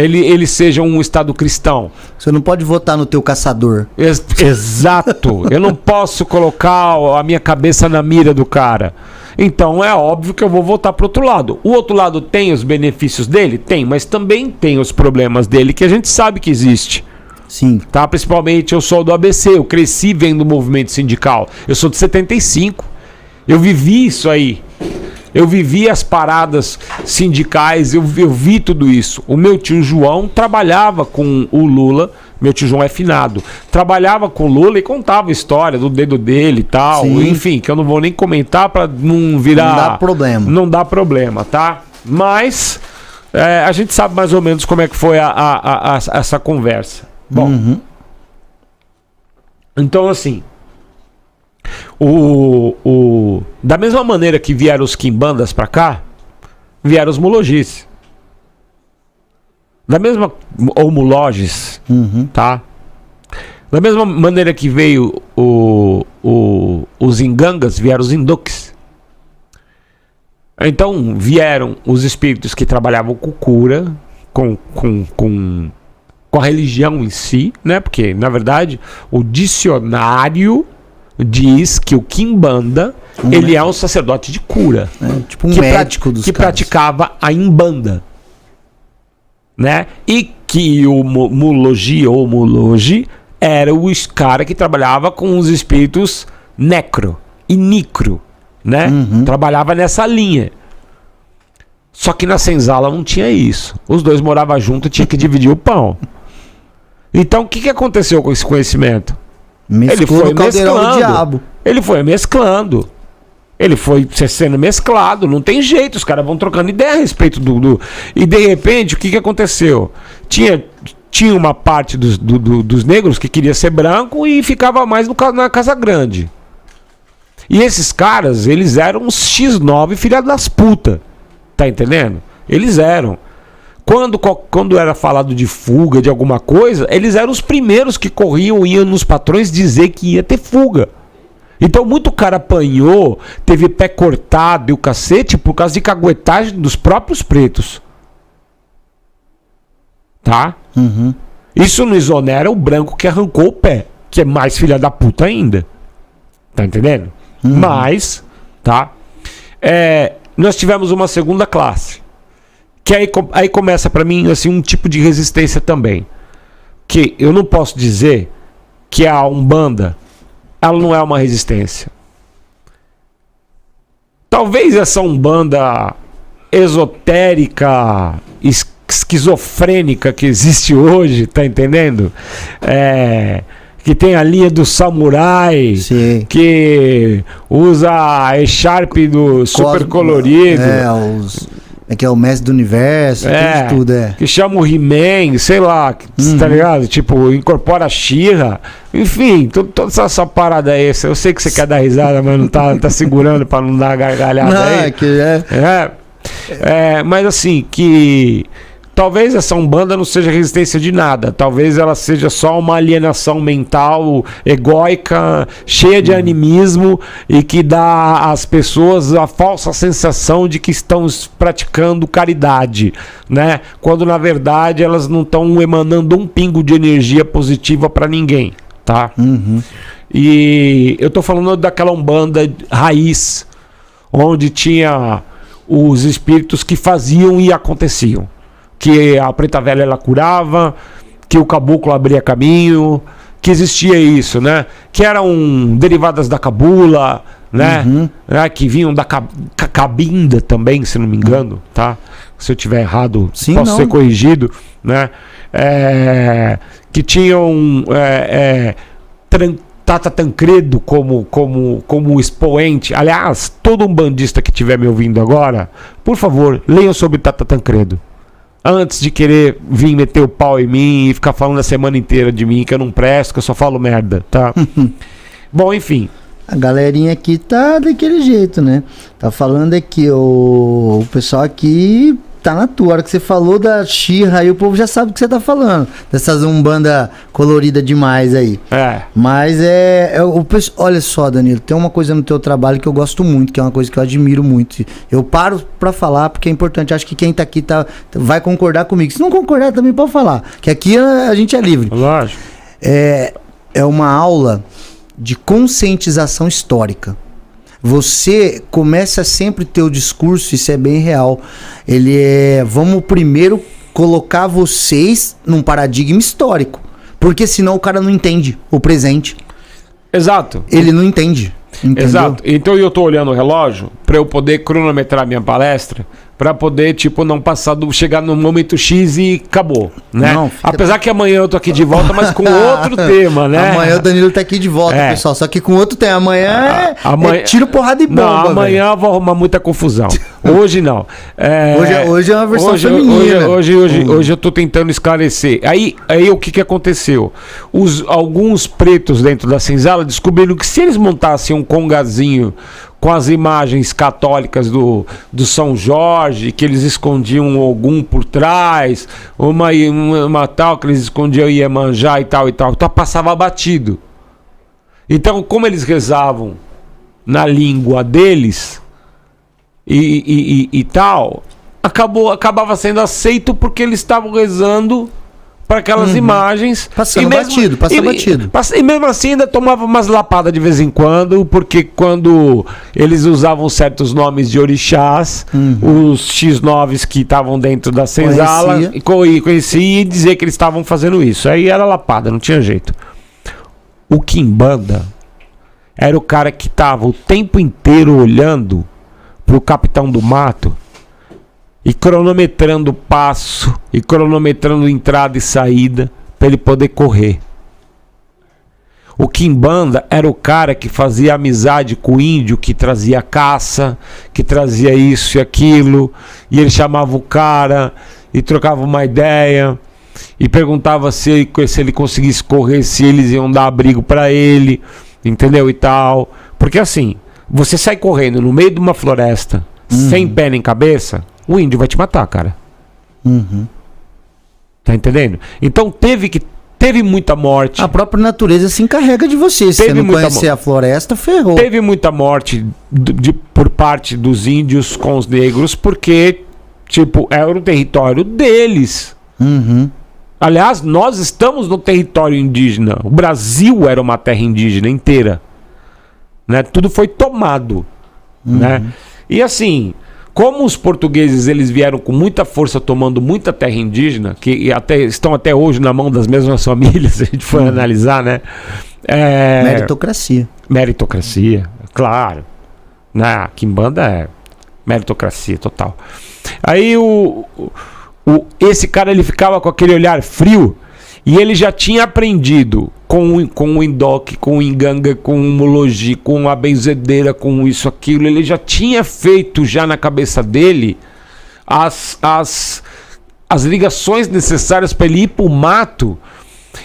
A: ele seja um Estado cristão.
B: Você não pode votar no teu caçador.
A: Exato. Eu não posso colocar a minha cabeça na mira do cara. Então é óbvio que eu vou votar pro outro lado. O outro lado tem os benefícios dele? Tem, mas também tem os problemas dele que a gente sabe que existe.
B: Sim.
A: Tá? Principalmente eu sou do ABC, eu cresci vendo o movimento sindical. Eu sou de 75. Eu vivi isso aí. Eu vivi as paradas sindicais, eu vi tudo isso. O meu tio João trabalhava com o Lula, meu tio João é finado, trabalhava com o Lula e contava a história do dedo dele e tal. Sim. Enfim, que eu não vou nem comentar para não virar...
B: Não dá problema.
A: Não dá problema, tá? Mas a gente sabe mais ou menos como é que foi essa conversa. Bom, então assim... Da mesma maneira que vieram os quimbandas pra cá, vieram os mulogis. Da mesma... Ou mulogis, tá? Da mesma maneira que veio os ingangas, vieram os induques. Então vieram os espíritos que trabalhavam com cura, com a religião em si, né? Porque, na verdade, o dicionário diz que o quimbanda ele é um sacerdote de cura,
B: tipo um médico dos
A: que praticava a imbanda, né? E que o mulogi ou mulogi era o cara que trabalhava com os espíritos necro e nicro, né? Trabalhava nessa linha. Só que na senzala não tinha isso. Os dois moravam juntos, tinha que dividir o pão. Então o que aconteceu com esse conhecimento? Ele foi mesclando. Ele foi mesclando. Ele foi sendo mesclado. Não tem jeito. Os caras vão trocando ideia a respeito do... E de repente, o que aconteceu? Tinha uma parte dos negros que queria ser branco e ficava mais na Casa Grande. E esses caras, eles eram uns X9 filha das putas. Tá entendendo? Eles eram. Quando era falado de fuga, de alguma coisa, eles eram os primeiros que corriam, iam nos patrões dizer que ia ter fuga. Então muito cara apanhou, teve pé cortado e o cacete por causa de caguetagem dos próprios pretos. Tá? Isso não exonera o branco que arrancou o pé, que é mais filha da puta ainda. Tá entendendo? Mas, tá? Nós tivemos uma segunda classe. Que aí começa pra mim assim, um tipo de resistência também. Que eu não posso dizer que a Umbanda ela não é uma resistência. Talvez essa Umbanda esotérica, esquizofrênica que existe hoje, tá entendendo? Que tem a linha do samurai, sim, que usa a echarpe do super colorido.
B: Que é o mestre do universo, tudo.
A: Que chama o He-Man, sei lá, tá ligado? Tipo, incorpora a She-Ra. Enfim, toda essa parada aí. Eu sei que você quer dar risada, mas não tá segurando pra não dar gargalhada aí. Mas assim, que talvez essa Umbanda não seja resistência de nada. Talvez ela seja só uma alienação mental, egóica, cheia de animismo e que dá às pessoas a falsa sensação de que estão praticando caridade, né? Quando na verdade elas não estão emanando um pingo de energia positiva para ninguém, tá? E eu tô falando daquela Umbanda raiz, onde tinha os espíritos que faziam e aconteciam. Que a preta velha ela curava, que o caboclo abria caminho, que existia isso, né? Que eram derivadas da cabula, né? Que vinham da cabinda também, se não me engano, tá? Se eu tiver errado, posso ser corrigido, né? Que tinham Tata Tancredo como expoente. Aliás, todo umbandista que estiver me ouvindo agora, por favor, leiam sobre Tata Tancredo. Antes de querer vir meter o pau em mim e ficar falando a semana inteira de mim que eu não presto, que eu só falo merda, tá? Bom, enfim.
B: A galerinha aqui tá daquele jeito, né? Tá falando aqui, o pessoal aqui tá na tua. A hora que você falou da She-Ra aí, o povo já sabe o que você tá falando. Dessas umbanda colorida demais aí. Mas olha só, Danilo, tem uma coisa no teu trabalho que eu gosto muito, que é uma coisa que eu admiro muito. Eu paro pra falar porque é importante. Acho que quem tá aqui vai concordar comigo. Se não concordar, também pode falar. Que aqui a gente é livre.
A: Lógico.
B: É uma aula de conscientização histórica. Você começa sempre ter o discurso, isso é bem real. Vamos primeiro colocar vocês num paradigma histórico. Porque senão o cara não entende o presente.
A: Exato.
B: Ele não entende. Entendeu?
A: Exato. Então eu tô olhando o relógio para eu poder cronometrar minha palestra, para poder, tipo, não passar chegar no momento X e acabou, né? Não, apesar que amanhã eu tô aqui de volta, mas com outro tema, né?
B: Amanhã o Danilo tá aqui de volta, pessoal, só que com outro tema. Amanhã é tiro, porrada e bomba.
A: Não, amanhã eu vou arrumar muita confusão. Hoje não.
B: Hoje é uma versão feminina.
A: Hoje eu tô tentando esclarecer. Aí o que aconteceu? Alguns pretos dentro da senzala descobriram que se eles montassem um congazinho com as imagens católicas do São Jorge, que eles escondiam um Ogum por trás, uma tal que eles escondiam Iemanjá e tal, então passava batido. Então, como eles rezavam na língua deles e tal, acabava sendo aceito porque eles estavam rezando para aquelas imagens.
B: Passa batido.
A: E mesmo assim ainda tomava umas lapadas de vez em quando, porque quando eles usavam certos nomes de orixás, os X9s que estavam dentro da senzala, conhecia e dizia que eles estavam fazendo isso. Aí era lapada, não tinha jeito. O Quimbanda era o cara que estava o tempo inteiro olhando pro Capitão do Mato e cronometrando o passo, e cronometrando entrada e saída, para ele poder correr. O Quimbanda era o cara que fazia amizade com o índio, que trazia caça, que trazia isso e aquilo, e ele chamava o cara, e trocava uma ideia, e perguntava se ele conseguisse correr, se eles iam dar abrigo para ele, entendeu, e tal. Porque assim, você sai correndo no meio de uma floresta, sem pé nem cabeça, o índio vai te matar, cara. Tá entendendo? Então teve muita morte.
B: A própria natureza se encarrega de você. Se você não conhecer a floresta, ferrou.
A: Teve muita morte por parte dos índios com os negros, porque, tipo, era o território deles. Aliás, nós estamos no território indígena. O Brasil era uma terra indígena inteira. Né? Tudo foi tomado. Né? E assim, como os portugueses eles vieram com muita força tomando muita terra indígena, que estão até hoje na mão das mesmas famílias, se a gente for analisar, né? Meritocracia, claro. Na Quimbanda é meritocracia total. Aí esse cara ele ficava com aquele olhar frio e ele já tinha aprendido com o Indoque, com o Inganga, com o Mologi, com a benzedeira, com isso, aquilo. Ele já tinha feito já na cabeça dele as ligações necessárias para ele ir para o mato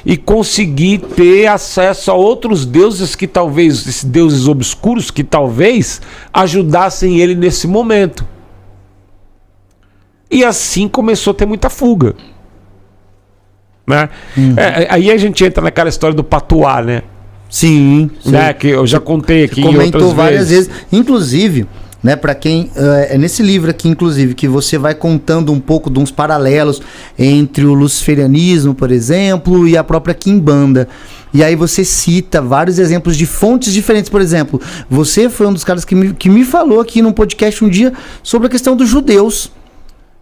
A: e conseguir ter acesso a outros deuses que talvez, esses deuses obscuros, que talvez ajudassem ele nesse momento. E assim começou a ter muita fuga. Né? Aí a gente entra naquela história do patuá, né?
B: Sim.
A: Né? Que eu já contei aqui.
B: Você comentou várias vezes. Inclusive, né, para quem é nesse livro aqui, inclusive, que você vai contando um pouco de uns paralelos entre o luciferianismo, por exemplo, e a própria Quimbanda. E aí você cita vários exemplos de fontes diferentes. Por exemplo, você foi um dos caras que me falou aqui num podcast um dia sobre a questão dos judeus.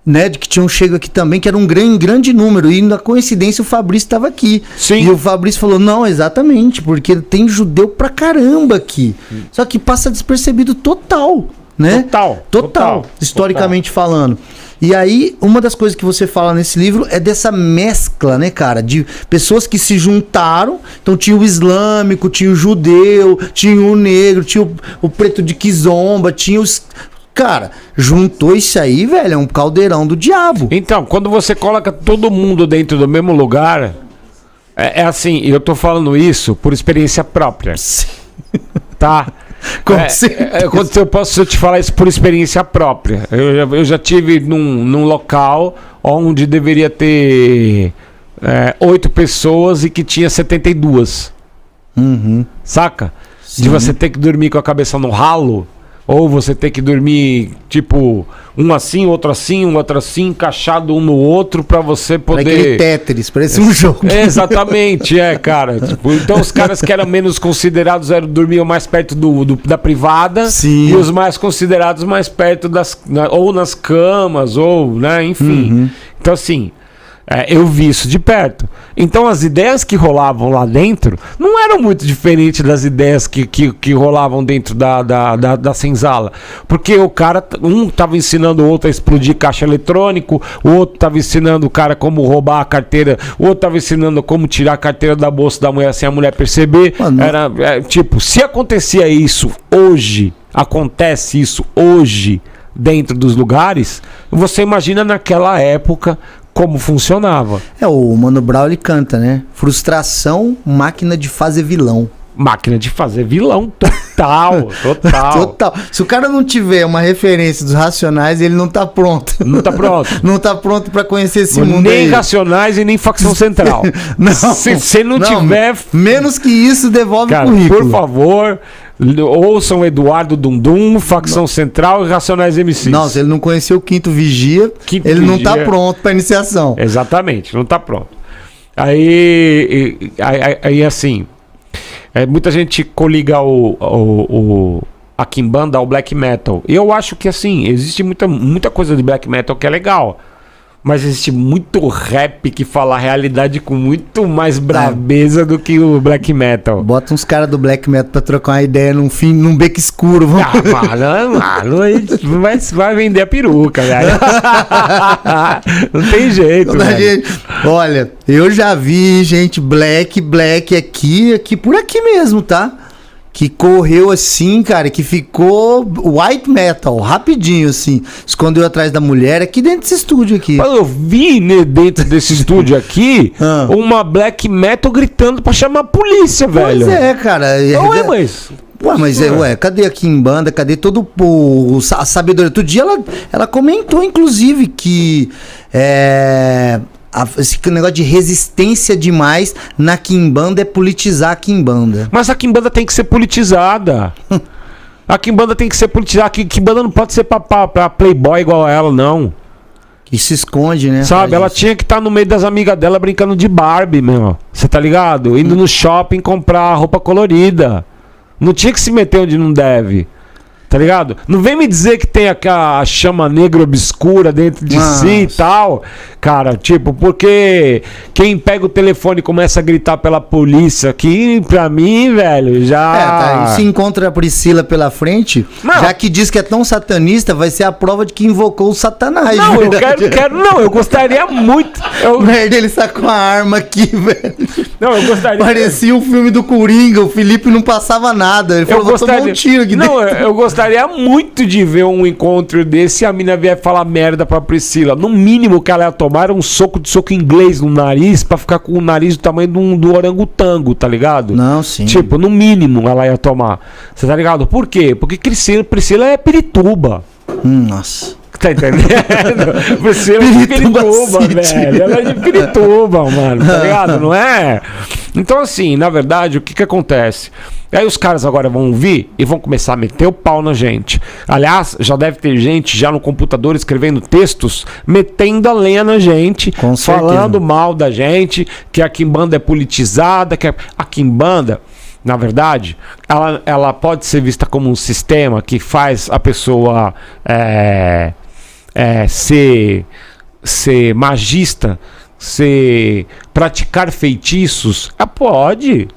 B: Né, de que tinham chego aqui também, que era um grande número, e na coincidência o Fabrício estava aqui.
A: Sim.
B: E o Fabrício falou, não, exatamente, porque tem judeu pra caramba aqui. Só que passa despercebido total, né? Total, historicamente falando. E aí, uma das coisas que você fala nesse livro é dessa mescla, né, cara, de pessoas que se juntaram. Então tinha o islâmico, tinha o judeu, tinha o negro, tinha o preto de Kizomba, tinha os... Cara, juntou isso aí, velho, é um caldeirão do diabo.
A: Então, quando você coloca todo mundo dentro do mesmo lugar, é assim, eu tô falando isso por experiência própria. Tá? Eu posso te falar isso por experiência própria. Eu já tive num local onde deveria ter 8 pessoas e que tinha 72. Saca?
B: Sim.
A: De você ter que dormir com a cabeça no ralo, ou você ter que dormir, tipo, um assim, outro assim, encaixado um no outro pra você poder...
B: Aquele Tetris, parece um jogo.
A: Exatamente, cara. Tipo, então os caras que eram menos considerados dormiam mais perto da privada.
B: Sim.
A: E os mais considerados mais perto ou nas camas, ou, né, enfim. Então, assim... eu vi isso de perto. Então as ideias que rolavam lá dentro não eram muito diferentes das ideias que rolavam dentro da senzala. Porque o cara, um estava ensinando o outro a explodir caixa eletrônico, o outro estava ensinando o cara como roubar a carteira, o outro estava ensinando como tirar a carteira da bolsa da mulher sem a mulher perceber. Tipo, se acontecia isso hoje, acontece isso hoje dentro dos lugares, você imagina naquela época como funcionava.
B: O Mano Brown, ele canta, né? Frustração, máquina de fazer vilão.
A: Máquina de fazer vilão, total.
B: Total. Se o cara não tiver uma referência dos Racionais, ele não tá pronto.
A: Não tá pronto.
B: Não tá pronto pra conhecer esse mundo
A: nem
B: aí.
A: Racionais e nem Facção Central. Se não tiver...
B: Menos que isso, devolve
A: cara,
B: o currículo.
A: por favor... Ouçam Eduardo Dundum, Facção Central e Racionais MCs.
B: Não, se ele não conheceu o Quinto Vigia, ele não tá pronto pra iniciação.
A: Exatamente, não tá pronto. Aí assim, muita gente coliga a Kimbanda ao Black Metal. E eu acho que, assim, existe muita coisa de Black Metal que é legal. Mas existe muito rap que fala a realidade com muito mais braveza do que o Black Metal.
B: Bota uns caras do Black Metal pra trocar uma ideia num beco escuro.
A: Mano, vai vender a peruca, velho. Não tem jeito, velho.
B: Olha, eu já vi gente black aqui por aqui mesmo, tá? Que correu assim, cara, que ficou white metal, rapidinho, assim. Escondeu atrás da mulher, aqui dentro desse estúdio aqui.
A: Eu vi, né, dentro desse estúdio aqui, uma black metal gritando pra chamar a polícia, velho.
B: Pois é, cara. Cadê a Kimbanda? Cadê todo a sabedoria? Outro dia ela comentou, inclusive, que esse negócio de resistência demais na Kimbanda é politizar a Kimbanda.
A: Mas a Kimbanda tem que ser politizada. A Kimbanda tem que ser politizada. A Kimbanda não pode ser pra playboy igual a ela, não.
B: Que se esconde, né?
A: Sabe, ela tinha que estar no meio das amigas dela brincando de Barbie, meu. Você tá ligado? Indo no shopping comprar roupa colorida. Não tinha que se meter onde não deve. Tá ligado? Não vem me dizer que tem aquela chama negra obscura dentro de si e tal. Cara, tipo, porque quem pega o telefone e começa a gritar pela polícia aqui, pra mim, velho, já...
B: se encontra a Priscila pela frente, já que diz que é tão satanista, vai ser a prova de que invocou o Satanás.
A: Não, eu gostaria muito...
B: Merda, ele sacou a arma aqui, velho.
A: Não, eu gostaria...
B: Parecia um filme do Coringa, o Felipe não passava nada. Ele falou, vou tomar um tiro aqui dentro.
A: Não, eu gostaria muito de ver um encontro desse e a mina vier falar merda pra Priscila. No mínimo que ela ia tomar era um soco inglês no nariz pra ficar com o nariz do tamanho do orangotango, tá ligado?
B: Não, sim.
A: Tipo, no mínimo ela ia tomar. Você tá ligado? Por quê? Porque Priscila é pirituba.
B: Nossa.
A: Tá entendendo? Priscila é de Pirituba, velho. Ela é de Pirituba, mano. Tá ligado? Não é? Então, assim, na verdade, o que acontece? Aí os caras agora vão vir e vão começar a meter o pau na gente. Aliás, já deve ter gente já no computador escrevendo textos, metendo a lenha na gente, falando mal da gente, que a Kimbanda é politizada, que a Kimbanda, na verdade, ela pode ser vista como um sistema que faz a pessoa ser magista, praticar feitiços. Pode.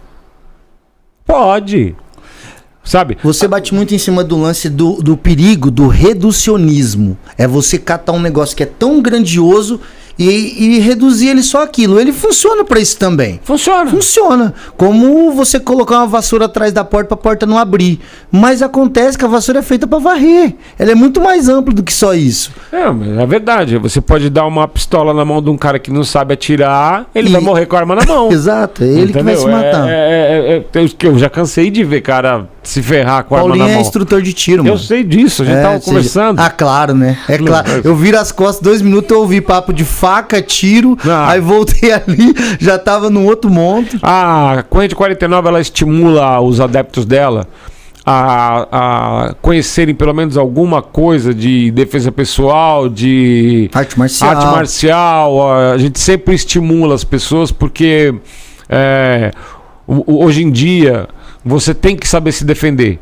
A: Sabe?
B: Você bate muito em cima do lance do perigo do reducionismo. É você catar um negócio que é tão grandioso e reduzir ele só aquilo. Ele funciona pra isso também. Funciona. Como você colocar uma vassoura atrás da porta pra porta não abrir. Mas acontece que a vassoura é feita pra varrer. Ela é muito mais ampla do que só isso.
A: Mas é verdade. Você pode dar uma pistola na mão de um cara que não sabe atirar, ele vai morrer com a arma na mão.
B: Exato, é ele que vai se matar.
A: Eu já cansei de ver cara se ferrar com a arma
B: Paulinho
A: na mão.
B: é instrutor de tiro, mano.
A: Eu sei disso, a gente tava conversando.
B: Ah, claro, né? É claro. Eu viro as costas 2 minutos, eu ouvi papo de faca, tiro, aí voltei ali, já tava num outro monte.
A: A corrente 49, ela estimula os adeptos dela a conhecerem pelo menos alguma coisa de defesa pessoal, de
B: arte marcial.
A: Arte marcial. A gente sempre estimula as pessoas porque hoje em dia você tem que saber se defender.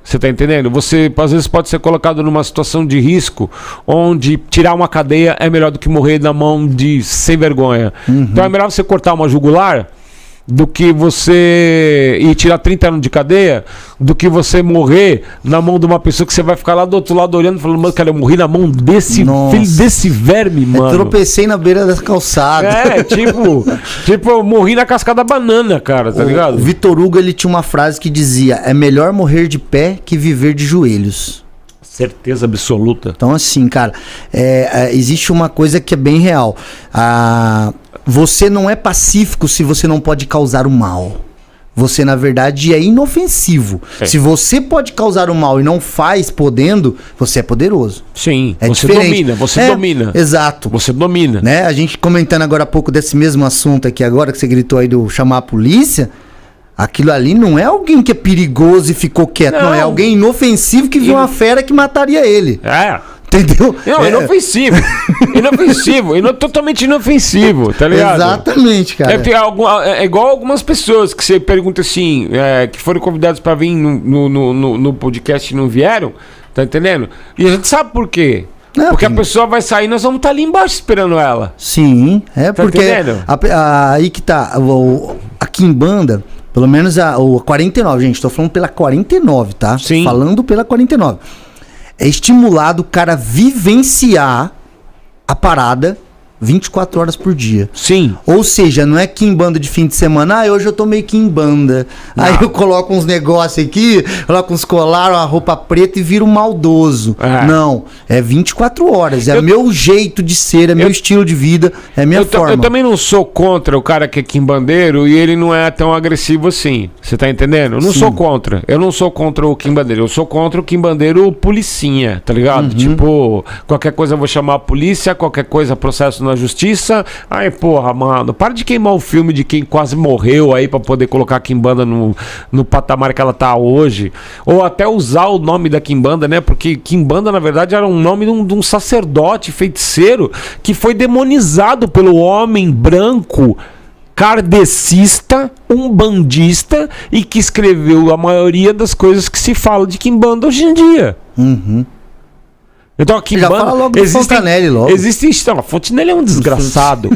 A: Você tá entendendo? Você às vezes pode ser colocado numa situação de risco onde tirar uma cadeia é melhor do que morrer na mão de sem vergonha. Então é melhor você cortar uma jugular do que você ir tirar 30 anos de cadeia, do que você morrer na mão de uma pessoa que você vai ficar lá do outro lado olhando e falando, mano, cara, eu morri na mão desse filho desse verme, mano.
B: Eu tropecei na beira das calçadas.
A: Tipo, eu morri na casca da banana, cara, tá ligado?
B: O Vitor Hugo, ele tinha uma frase que dizia, é melhor morrer de pé que viver de joelhos.
A: Certeza absoluta.
B: Então, assim, cara, existe uma coisa que é bem real. Você não é pacífico se você não pode causar o mal. Você, na verdade, é inofensivo. Se você pode causar o mal e não faz podendo, você é poderoso.
A: Sim,
B: você
A: domina.
B: Exato.
A: Você domina.
B: Né? A gente comentando agora há pouco desse mesmo assunto aqui agora, que você gritou aí do chamar a polícia, aquilo ali não é alguém que é perigoso e ficou quieto. Não, é alguém inofensivo que viu uma fera que mataria ele. Entendeu?
A: Não, inofensivo. Totalmente inofensivo, tá ligado?
B: Exatamente, cara.
A: É igual algumas pessoas que você pergunta assim, que foram convidados pra vir no podcast e não vieram, tá entendendo? E a gente sabe por quê. Porque a pessoa vai sair e nós vamos estar ali embaixo esperando ela.
B: Sim,
A: tá
B: porque aí que tá, a Quimbanda, pelo menos a 49, gente, tô falando pela 49, tá?
A: Sim.
B: Falando pela 49. É estimulado o cara vivenciar a parada 24 horas por dia.
A: Sim.
B: Ou seja, não é quimbanda de fim de semana. Hoje eu tô meio quimbanda. Aí eu coloco uns negócios aqui, coloco uns colares, uma roupa preta e viro maldoso. Não, é 24 horas. É meu jeito de ser, é meu estilo de vida, é minha forma.
A: Eu também não sou contra o cara que é quimbandeiro e ele não é tão agressivo assim. Você tá entendendo? Eu não sou contra. Eu não sou contra o quimbandeiro. Eu sou contra o quimbandeiro policinha, tá ligado? Tipo, qualquer coisa eu vou chamar a polícia, qualquer coisa processo na justiça. Ai, porra, mano, para de queimar o filme de quem quase morreu aí pra poder colocar a Quimbanda no patamar que ela tá hoje. Ou até usar o nome da Quimbanda, né? Porque Quimbanda, na verdade, era um nome de um sacerdote feiticeiro que foi demonizado pelo homem branco kardecista, umbandista e que escreveu a maioria das coisas que se fala de Quimbanda hoje em dia. Então aqui
B: já fala logo do Fontanelli logo.
A: Não, Fontanelli é um desgraçado.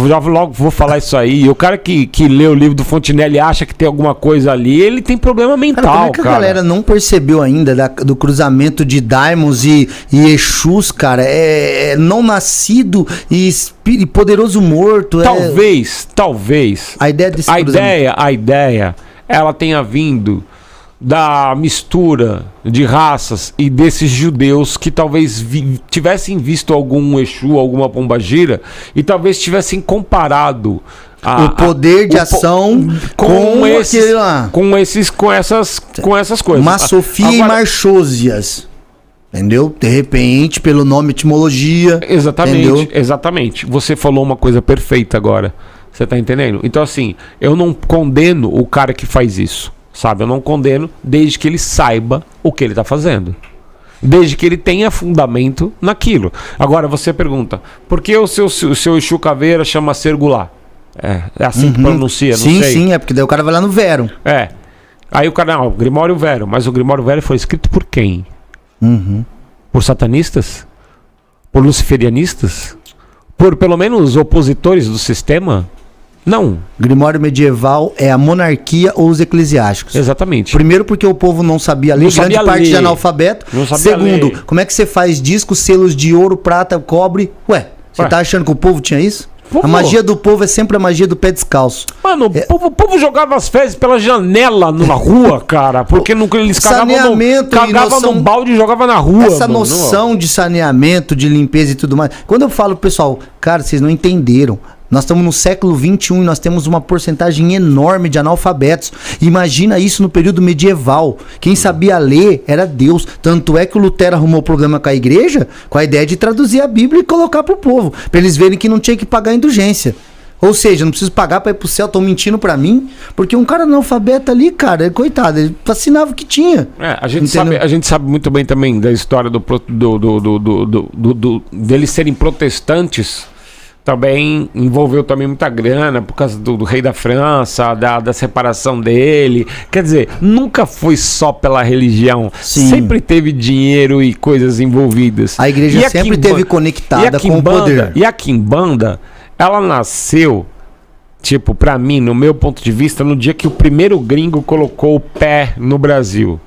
A: Já logo vou falar isso aí. O cara que lê o livro do Fontanelli acha que tem alguma coisa ali, ele tem problema mental, cara. Como é que a
B: galera não percebeu ainda do cruzamento de Daimons e Exus, cara? É não nascido e poderoso morto.
A: Talvez.
B: A ideia desse
A: a ideia, ela tenha vindo da mistura de raças e desses judeus que talvez tivessem visto algum Exu, alguma pombagira e talvez tivessem comparado
B: o poder de ação com
A: essas coisas.
B: Masofia e Marchósias. Entendeu? De repente, pelo nome, etimologia.
A: Exatamente. Você falou uma coisa perfeita agora. Você tá entendendo? Então, assim, eu não condeno o cara que faz isso. Sabe, eu não condeno desde que ele saiba o que ele está fazendo. Desde que ele tenha fundamento naquilo. Agora você pergunta, por que o seu Exu Caveira chama Sergulá? É assim que pronuncia, não sei.
B: Sim, é porque daí o cara vai lá no Vero.
A: Aí o cara, o Grimório Vero. Mas o Grimório Vero foi escrito por quem? Por satanistas? Por luciferianistas? Por pelo menos opositores do sistema? Não.
B: Grimório medieval é a monarquia ou os eclesiásticos.
A: Exatamente.
B: Primeiro porque o povo não sabia ler, grande parte de analfabeto. Segundo, como é que você faz discos, selos de ouro, prata, cobre? Você tá achando que o povo tinha isso? A magia do povo é sempre a magia do pé descalço.
A: Mano, o povo jogava as fezes pela janela na rua, cara. Porque eles cagavam num balde e jogavam na rua.
B: Essa noção de saneamento, de limpeza e tudo mais. Quando eu falo pro pessoal, cara, vocês não entenderam. Nós estamos no século XXI e nós temos uma porcentagem enorme de analfabetos. Imagina isso no período medieval. Quem sabia ler era Deus. Tanto é que o Lutero arrumou problema com a igreja com a ideia de traduzir a Bíblia e colocar pro povo. Para eles verem que não tinha que pagar indulgência. Ou seja, não preciso pagar para ir pro céu, estão mentindo para mim. Porque um cara analfabeto ali, cara, coitado, ele assinava o que tinha.
A: A gente sabe muito bem também da história deles serem protestantes. Também envolveu também muita grana por causa do rei da França, da separação dele. Quer dizer, nunca foi só pela religião.
B: Sim.
A: Sempre teve dinheiro e coisas envolvidas.
B: A igreja sempre esteve conectada com o poder.
A: E a Quimbanda, ela nasceu, tipo, pra mim, no meu ponto de vista, no dia que o primeiro gringo colocou o pé no Brasil.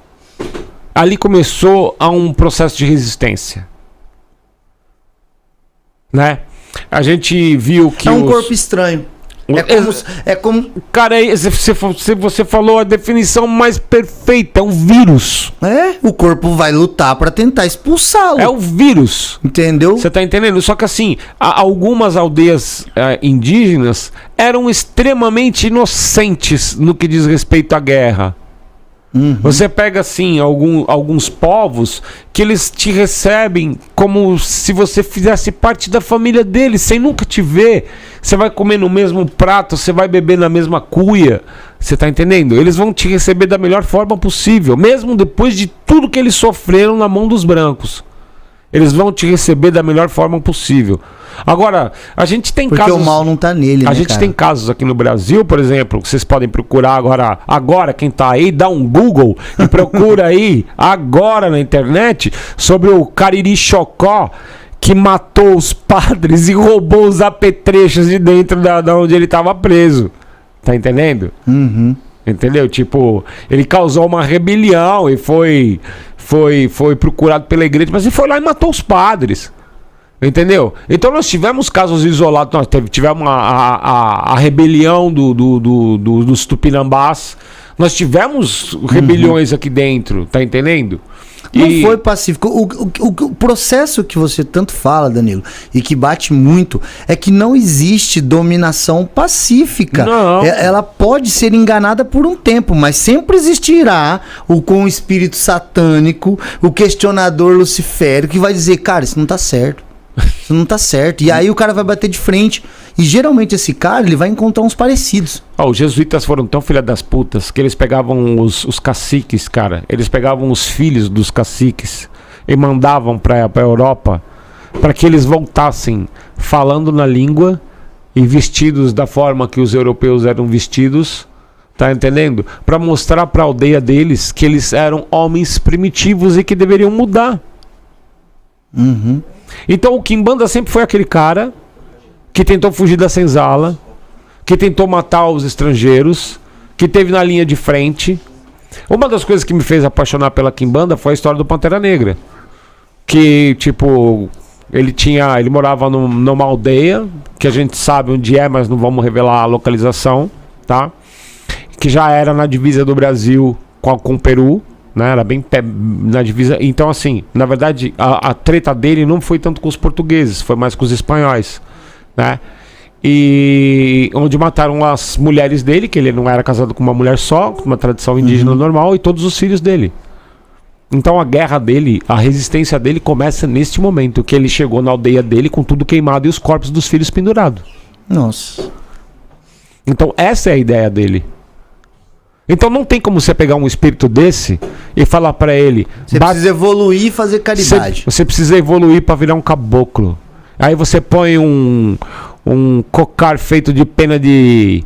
A: Ali começou um processo de resistência. Né? A gente viu que
B: é um corpo estranho. É como...
A: Cara, você falou a definição mais perfeita. É um vírus.
B: O corpo vai lutar pra tentar expulsá-lo.
A: É o vírus.
B: Entendeu?
A: Você tá entendendo? Só que assim, algumas aldeias indígenas eram extremamente inocentes no que diz respeito à guerra. Uhum. Você pega assim alguns povos que eles te recebem como se você fizesse parte da família deles, sem nunca te ver. Você vai comer no mesmo prato, você vai beber na mesma cuia. Você tá entendendo? Eles vão te receber da melhor forma possível, mesmo depois de tudo que eles sofreram na mão dos brancos. Eles vão te receber da melhor forma possível. Agora, a gente tem
B: casos... Porque o mal não tá nele, né,
A: A gente tem casos aqui no Brasil, por exemplo, que vocês podem procurar agora quem tá aí, dá um Google e procura aí, agora na internet, sobre o Cariri Chocó, que matou os padres e roubou os apetrechos de dentro da onde ele tava preso. Tá entendendo?
B: Uhum.
A: Entendeu? Tipo, ele causou uma rebelião e foi procurado pela igreja, mas ele foi lá e matou os padres. Entendeu? Então nós tivemos casos isolados. Nós tivemos a rebelião dos Tupinambás. Nós tivemos rebeliões aqui dentro, tá entendendo?
B: Não foi pacífico. O processo que você tanto fala, Danilo, e que bate muito, é que não existe dominação pacífica.
A: Não.
B: Ela pode ser enganada por um tempo, mas sempre existirá com o espírito satânico, o questionador luciférico, que vai dizer, cara, isso não tá certo. Isso não tá certo. E aí o cara vai bater de frente. E geralmente esse cara, ele vai encontrar uns parecidos.
A: Os jesuítas foram tão filha das putas que eles pegavam os caciques, cara. Eles pegavam os filhos dos caciques e mandavam pra Europa para que eles voltassem falando na língua e vestidos da forma que os europeus eram vestidos. Tá entendendo? Pra mostrar pra aldeia deles que eles eram homens primitivos e que deveriam mudar.
B: Uhum.
A: Então o Quimbanda sempre foi aquele cara que tentou fugir da senzala, que tentou matar os estrangeiros, que teve na linha de frente. Uma das coisas que me fez apaixonar pela Quimbanda foi a história do Pantera Negra. Que, tipo, ele morava numa aldeia, que a gente sabe onde é, mas não vamos revelar a localização, tá? Que já era na divisa do Brasil com o Peru. Né, era bem na divisa. Então assim, na verdade a treta dele não foi tanto com os portugueses, foi mais com os espanhóis, né? E onde mataram as mulheres dele, que ele não era casado com uma mulher só, uma tradição indígena normal, e todos os filhos dele. Então a guerra dele, a resistência dele começa neste momento, que ele chegou na aldeia dele com tudo queimado e os corpos dos filhos pendurados.
B: Nossa.
A: Então essa é a ideia dele. Então não tem como você pegar um espírito desse e falar pra ele...
B: Você precisa evoluir e fazer caridade.
A: Você precisa evoluir pra virar um caboclo. Aí você põe um cocar feito de pena de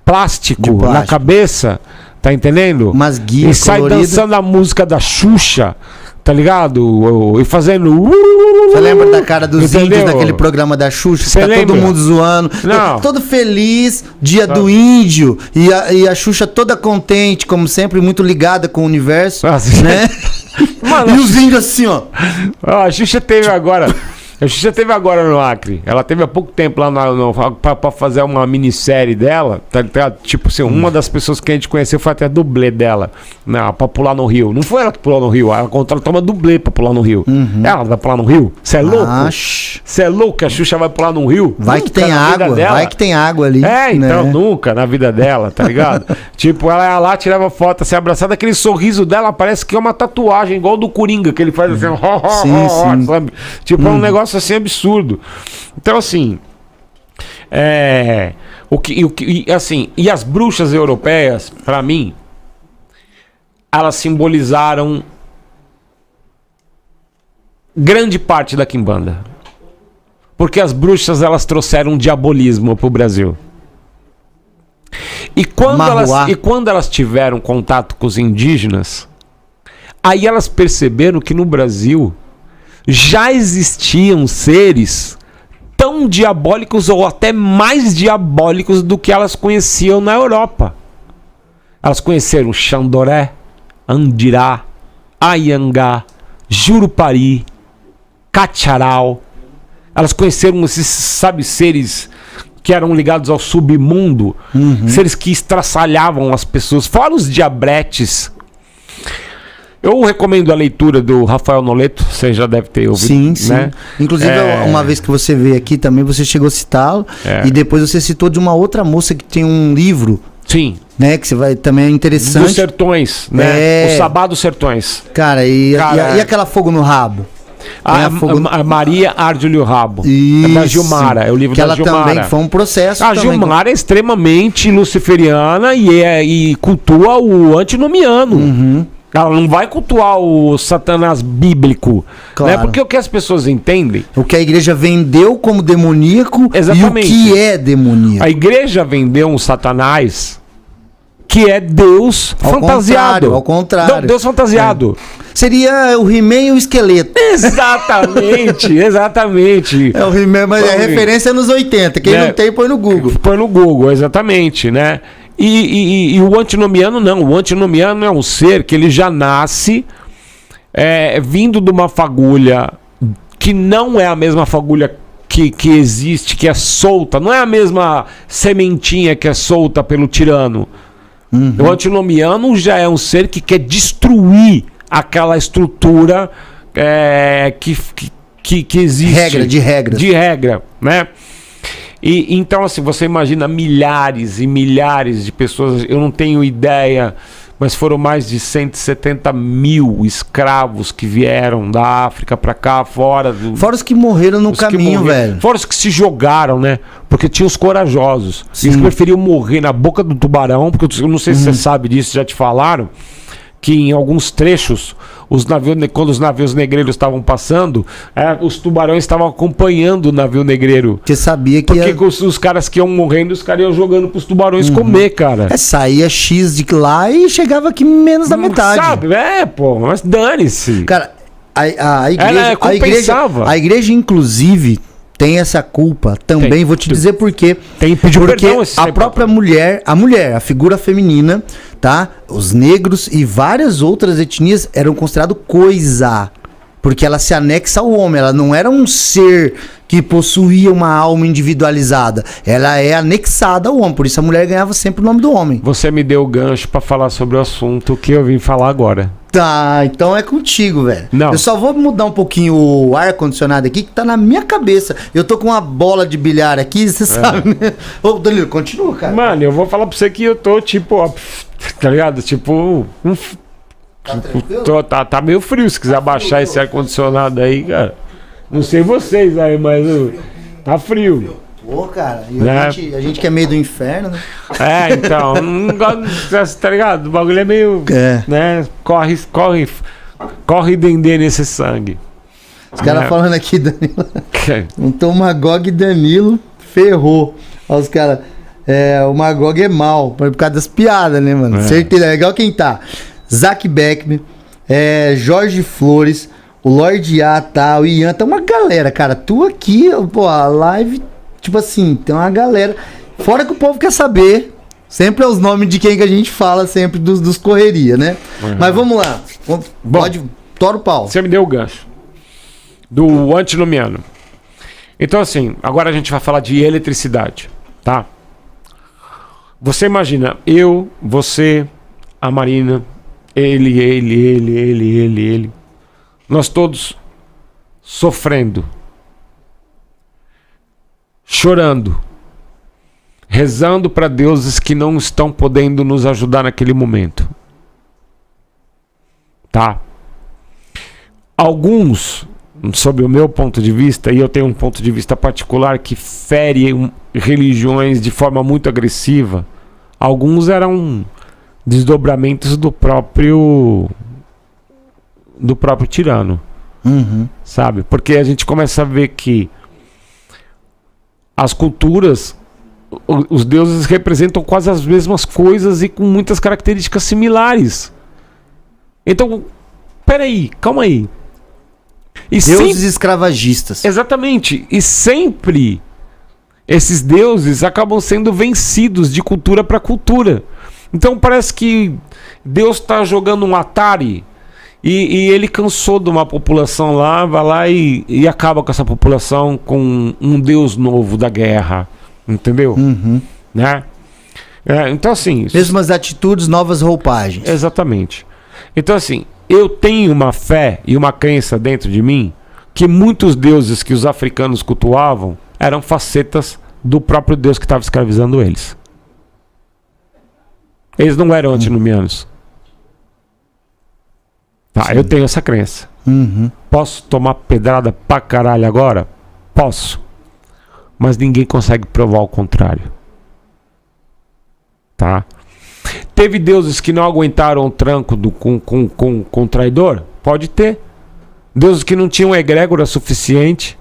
A: plástico na cabeça, tá entendendo?
B: Umas guias
A: e sai dançando a música da Xuxa, tá ligado? E fazendo...
B: Você lembra da cara dos índios daquele programa da Xuxa? Tá todo mundo zoando.
A: Não.
B: Todo feliz, dia do índio. E a Xuxa toda contente, como sempre, muito ligada com o universo. Né?
A: Mano,
B: e os índios assim, ó.
A: A Xuxa teve agora... A Xuxa teve agora no Acre. Ela teve há pouco tempo lá pra fazer uma minissérie dela. Tá, tipo assim, uma das pessoas que a gente conheceu foi até a dublê dela. Né, pra pular no rio. Não foi ela que pulou no rio. Ela contratou uma dublê pra pular no rio. Ela vai pular no rio? Você é louco? Você é louco que a Xuxa vai pular no rio?
B: Vai que tem água. Vai que tem água ali.
A: Então nunca na vida dela, tá ligado? Tipo, ela ia lá, tirava foto assim, abraçada. Aquele sorriso dela parece que é uma tatuagem, igual do Coringa, que ele faz assim,
B: sim.
A: sabe? Tipo, é um negócio assim absurdo. Então, assim, e as bruxas europeias, pra mim, elas simbolizaram grande parte da quimbanda. Porque as bruxas, elas trouxeram diabolismo pro Brasil. E quando elas tiveram contato com os indígenas, aí elas perceberam que no Brasil já existiam seres tão diabólicos ou até mais diabólicos do que elas conheciam na Europa. Elas conheceram Xandoré, Andirá, Ayangá, Jurupari, Cacharau. Elas conheceram esses, sabe, seres que eram ligados ao submundo, seres que estraçalhavam as pessoas, fora os diabretes. Eu recomendo a leitura do Rafael Noleto, você já deve ter ouvido. Sim. Né?
B: Inclusive, uma vez que você veio aqui também, você chegou a citá-lo, e depois você citou de uma outra moça que tem um livro.
A: Sim.
B: Né, que você vai, também é interessante.
A: Dos Sertões, né? O Sabá dos Sertões.
B: Cara, e aquela Fogo no Rabo?
A: A Maria Arde-lhe o Rabo. Isso. É da Gilmara, é o livro da Gilmara. Também
B: foi um processo.
A: A Gilmara é extremamente luciferiana e cultua o antinomiano. Ela não vai cultuar o Satanás bíblico. Claro. Né? Porque o que as pessoas entendem...
B: O que a igreja vendeu como demoníaco. Exatamente. E o que é demoníaco.
A: A igreja vendeu um Satanás que é Deus fantasiado.
B: Ao contrário.
A: Não, Deus fantasiado.
B: Seria o He-Man e o esqueleto.
A: Exatamente.
B: É o He-Man, mas é referência nos 80. Quem não tem, põe no Google.
A: Põe no Google, exatamente, né? E o antinomiano não. O antinomiano é um ser que ele já nasce vindo de uma fagulha que não é a mesma fagulha que existe, que é solta. Não é a mesma sementinha que é solta pelo tirano. O antinomiano já é um ser que quer destruir aquela estrutura que existe. De regra, né? E então, assim, você imagina milhares e milhares de pessoas, eu não tenho ideia, mas foram mais de 170 mil escravos que vieram da África pra cá, fora
B: os que morreram no caminho, velho.
A: Fora os que se jogaram, né? Porque tinha os corajosos. Eles preferiam morrer na boca do tubarão, porque eu não sei se você sabe disso, já te falaram, que em alguns trechos, quando os navios negreiros estavam passando, os tubarões estavam acompanhando o navio negreiro.
B: Você sabia que...
A: Porque os caras que iam morrendo, os caras iam jogando pros tubarões comer, cara.
B: Saía X de lá e chegava aqui menos da metade.
A: Sabe? Mas dane-se.
B: Cara, a igreja, inclusive... tem essa culpa também, vou te dizer por quê.
A: Tem que pedir perdão.
B: Porque a própria mulher, a figura feminina, tá? Os negros e várias outras etnias eram considerados coisa. Porque ela se anexa ao homem, ela não era um ser que possuía uma alma individualizada. Ela é anexada ao homem, por isso a mulher ganhava sempre o nome do homem.
A: Você me deu o gancho pra falar sobre o assunto que eu vim falar agora.
B: Tá, então é contigo, velho.
A: Não.
B: Eu só vou mudar um pouquinho o ar-condicionado aqui, que tá na minha cabeça. Eu tô com uma bola de bilhar aqui, você sabe, né? Ô, Danilo, continua, cara.
A: Mano, eu vou falar pra você que eu tô, tipo, ó, tá ligado? Tipo... Tá meio frio, se quiser abaixar esse ar-condicionado aí, cara. Não sei vocês aí, mas tá frio.
B: Pô, cara, e a gente que é meio do inferno, né?
A: Então, não gosto, tá ligado? O bagulho é meio, né? Corre dendê nesse sangue.
B: Os caras falando aqui, Danilo. Então o Magog e Danilo ferrou. Olha os caras. O Magog é mal, por causa das piadas, né, mano? Certeza, é igual quem tá. Zac Beckman, Jorge Flores, o Lorde A, tá, o Ian, tá uma galera, cara. Tu aqui, pô, a live, tipo assim, tem uma galera. Fora que o povo quer saber, sempre é os nomes de quem que a gente fala, sempre dos correria, né? Mas vamos lá. Pode, tora o pau.
A: Você me deu o gancho. Do antinomiano. Então assim, agora a gente vai falar de eletricidade, tá? Você imagina, eu, você, a Marina, ele, nós todos sofrendo, chorando, rezando para deuses que não estão podendo nos ajudar naquele momento. Tá? Alguns, sob o meu ponto de vista, e eu tenho um ponto de vista particular que fere religiões de forma muito agressiva, alguns eram desdobramentos do próprio tirano. Sabe? Porque a gente começa a ver que as culturas, os deuses representam quase as mesmas coisas e com muitas características similares. Então, peraí, calma aí. E
B: deuses escravagistas.
A: Exatamente. E sempre esses deuses acabam sendo vencidos de cultura para cultura. Então parece que Deus está jogando um Atari e ele cansou de uma população lá, vai lá e acaba com essa população com um Deus novo da guerra. Entendeu? Né? Então assim...
B: Mesmas atitudes, novas roupagens.
A: Exatamente. Então assim, eu tenho uma fé e uma crença dentro de mim que muitos deuses que os africanos cultuavam eram facetas do próprio Deus que estava escravizando eles. Eles não eram antinomianos. Tá, eu tenho essa crença. Posso tomar pedrada pra caralho agora? Posso. Mas ninguém consegue provar o contrário. Tá? Teve deuses que não aguentaram o tranco com o traidor? Pode ter. Deuses que não tinham egrégora suficiente.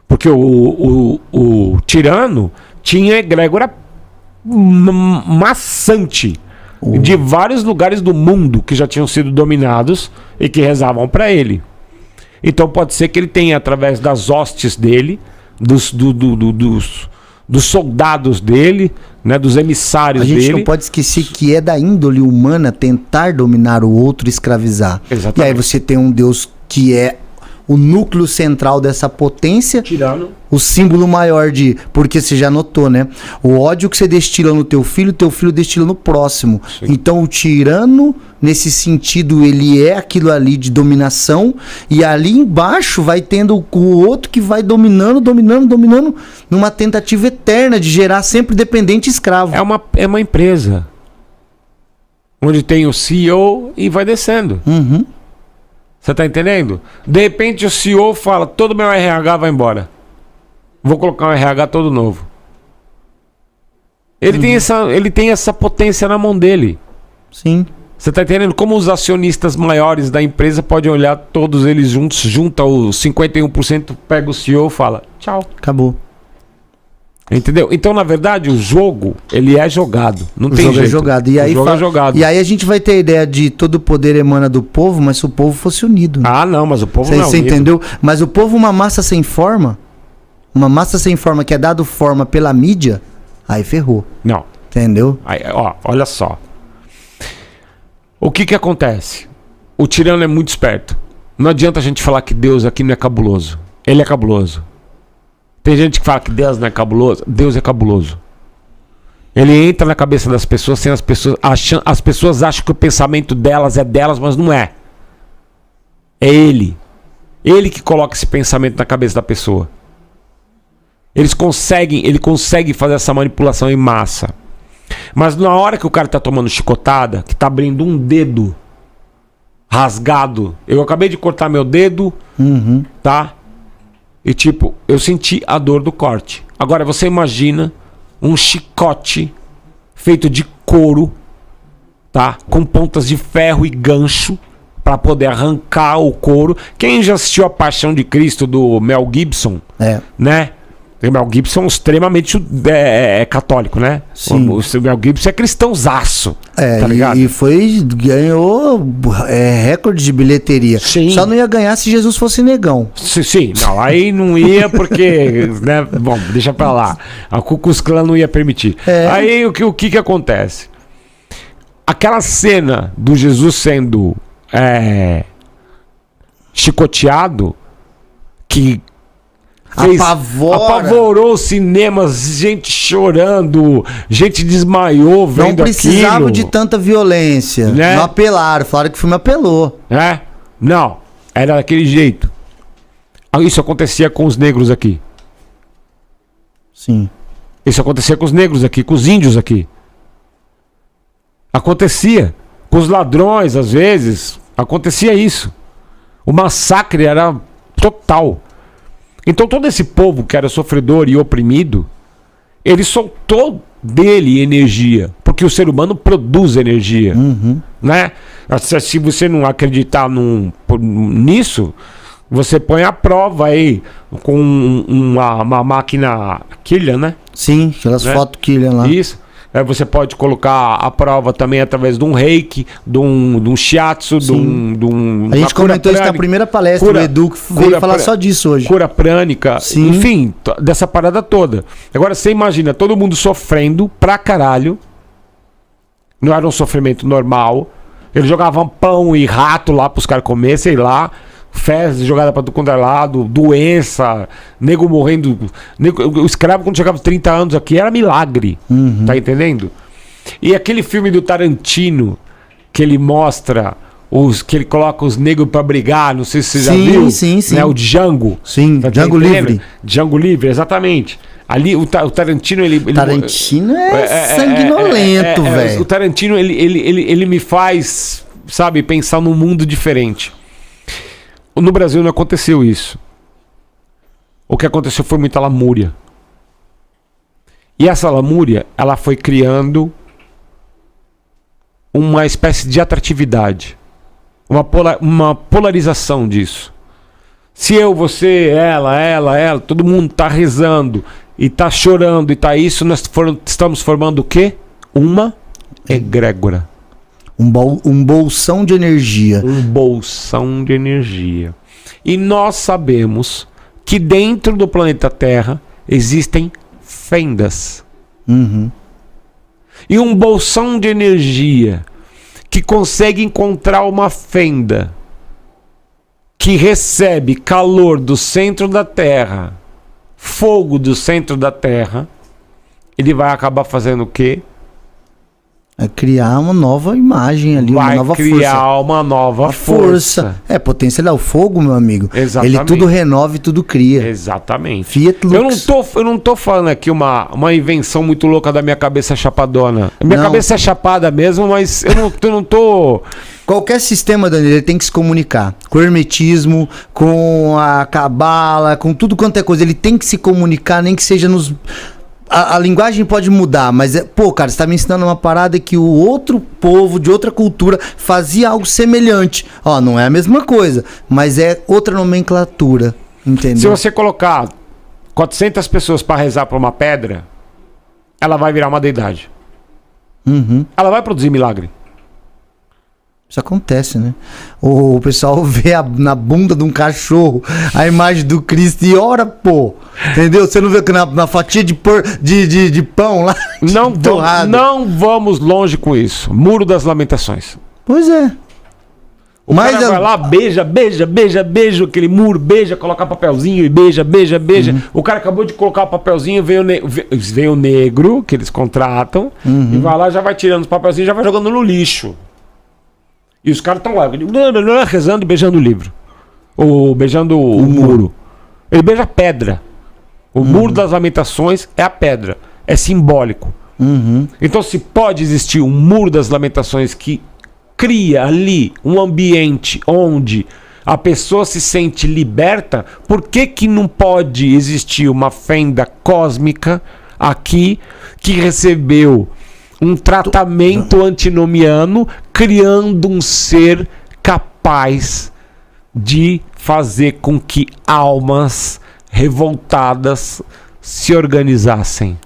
A: Porque o tirano tinha egrégora maçante de vários lugares do mundo que já tinham sido dominados e que rezavam para ele. Então pode ser que ele tenha, através das hostes dele, dos soldados dele, né, dos emissários dele.
B: A gente não pode esquecer que é da índole humana tentar dominar o outro e escravizar.
A: Exatamente.
B: E aí você tem um Deus que é o núcleo central dessa potência,
A: tirano,
B: o símbolo maior de... Porque você já notou, né? O ódio que você destila no teu filho destila no próximo. Sim. Então o tirano, nesse sentido, ele é aquilo ali de dominação, e ali embaixo vai tendo o outro que vai dominando, numa tentativa eterna de gerar sempre dependente e escravo.
A: É uma empresa onde tem o CEO e vai descendo. Você tá entendendo? De repente o CEO fala, todo meu RH vai embora. Vou colocar um RH todo novo. Ele tem essa potência na mão dele.
B: Sim.
A: Você tá entendendo? Como os acionistas maiores da empresa podem olhar todos eles juntos, junta os 51%, pega o CEO e fala, tchau.
B: Acabou.
A: Entendeu? Então, na verdade, o jogo, ele é jogado. Não tem jeito.
B: É jogado. E
A: o
B: aí
A: jogo é jogado.
B: E aí a gente vai ter a ideia de todo o poder emana do povo, mas se o povo fosse unido. Né?
A: Ah, não, mas o povo não é
B: unido. Você entendeu? Mas o povo, uma massa sem forma que é dado forma pela mídia, aí ferrou.
A: Não.
B: Entendeu?
A: Aí, ó, olha só. O que acontece? O tirano é muito esperto. Não adianta a gente falar que Deus aqui não é cabuloso. Ele é cabuloso. Tem gente que fala que Deus não é cabuloso. Deus é cabuloso. Ele entra na cabeça das pessoas sem as pessoas acham que o pensamento delas é delas, mas não é. É ele. Ele que coloca esse pensamento na cabeça da pessoa. Ele consegue fazer essa manipulação em massa. Mas na hora que o cara tá tomando chicotada, que tá abrindo um dedo rasgado. Eu acabei de cortar meu dedo, tá? E tipo, eu senti a dor do corte. Agora você imagina um chicote feito de couro, tá? Com pontas de ferro e gancho para poder arrancar o couro. Quem já assistiu A Paixão de Cristo do Mel Gibson, né? O Mel Gibson é extremamente católico, né?
B: Sim.
A: O Mel Gibson é cristãozaço, tá ligado?
B: E ganhou recorde de bilheteria.
A: Sim.
B: Só não ia ganhar se Jesus fosse negão.
A: Sim, não, aí não ia porque, né? Bom, deixa pra lá. A Ku Klux Klan não ia permitir. Aí o que acontece? Aquela cena do Jesus sendo chicoteado, que apavorou os cinemas, gente chorando, gente desmaiou vendo aquilo.
B: Não precisavam de tanta violência.
A: Né?
B: Não apelaram, falaram que o filme apelou.
A: É? Não, era daquele jeito. Isso acontecia com os negros aqui.
B: Sim.
A: Isso acontecia com os negros aqui, com os índios aqui. Acontecia. Com os ladrões, às vezes. Acontecia isso. O massacre era total. Então todo esse povo que era sofredor e oprimido, ele soltou dele energia. Porque o ser humano produz energia. Né? Se você não acreditar nisso, você põe à prova aí com uma máquina Killian, né?
B: Sim, aquelas fotos Killian lá.
A: Isso. Você pode colocar a prova também através de um reiki, de um shiatsu, de um.
B: A gente comentou isso na primeira palestra do Edu, que veio falar só disso hoje.
A: Cura prânica,
B: Sim.
A: Enfim, dessa parada toda. Agora você imagina todo mundo sofrendo pra caralho. Não era um sofrimento normal. Eles jogavam pão e rato lá pros caras comer, sei lá. Fezes jogada pra tudo quanto é lado, doença, nego morrendo. O escravo, quando chegava aos 30 anos aqui, era milagre. Tá entendendo? E aquele filme do Tarantino, que ele mostra, que ele coloca os negros pra brigar, não sei se você já viu.
B: Sim.
A: Né? O Django.
B: Sim,
A: Tá
B: Django Livre.
A: Django Livre, exatamente. Ali o Tarantino,
B: Tarantino é sanguinolento, velho.
A: O Tarantino, ele me faz, sabe, pensar num mundo diferente. No Brasil não aconteceu isso. O que aconteceu foi muita lamúria. E essa lamúria, ela foi criando uma espécie de atratividade. Uma polarização disso. Se eu, você, ela, todo mundo tá rezando e tá chorando e tá isso, nós estamos formando o quê? Uma egrégora.
B: Um bolsão de energia.
A: Um bolsão de energia. E nós sabemos que dentro do planeta Terra existem fendas. E um bolsão de energia que consegue encontrar uma fenda que recebe calor do centro da Terra, fogo do centro da Terra, ele vai acabar fazendo o quê?
B: É criar uma nova imagem ali, uma nova força. Vai
A: criar uma nova força.
B: É, potencial, o fogo, meu amigo.
A: Exatamente.
B: Ele tudo renova e tudo cria.
A: Exatamente.
B: Fiat Lux.
A: Eu não tô falando aqui uma invenção muito louca da minha cabeça chapadona. Minha cabeça é chapada mesmo, mas eu não tô...
B: Qualquer sistema, Danilo, ele tem que se comunicar. Com o hermetismo, com a cabala, com tudo quanto é coisa. Ele tem que se comunicar, nem que seja nos... A linguagem pode mudar, mas cara, você tá me ensinando uma parada que o outro povo de outra cultura fazia algo semelhante. Ó, não é a mesma coisa, mas é outra nomenclatura, entendeu?
A: Se você colocar 400 pessoas para rezar para uma pedra, ela vai virar uma deidade. Ela vai produzir milagre.
B: Isso acontece, né? O pessoal vê na bunda de um cachorro a imagem do Cristo e ora, pô. Entendeu? Você não vê que na fatia de pão lá?
A: Não vamos longe com isso. Muro das Lamentações.
B: Pois é.
A: O cara vai lá, beija aquele muro, coloca papelzinho e beija. O cara acabou de colocar o papelzinho, vem o negro, que eles contratam, e vai lá, já vai tirando os papelzinhos e já vai jogando no lixo. E os caras estão lá, rezando e beijando o livro. Ou beijando o muro. Ele beija a pedra. O muro das lamentações é a pedra. É simbólico. Então, se pode existir um muro das lamentações que cria ali um ambiente onde a pessoa se sente liberta, por que não pode existir uma fenda cósmica aqui que recebeu um tratamento antinomiano, criando um ser capaz de fazer com que almas revoltadas se organizassem?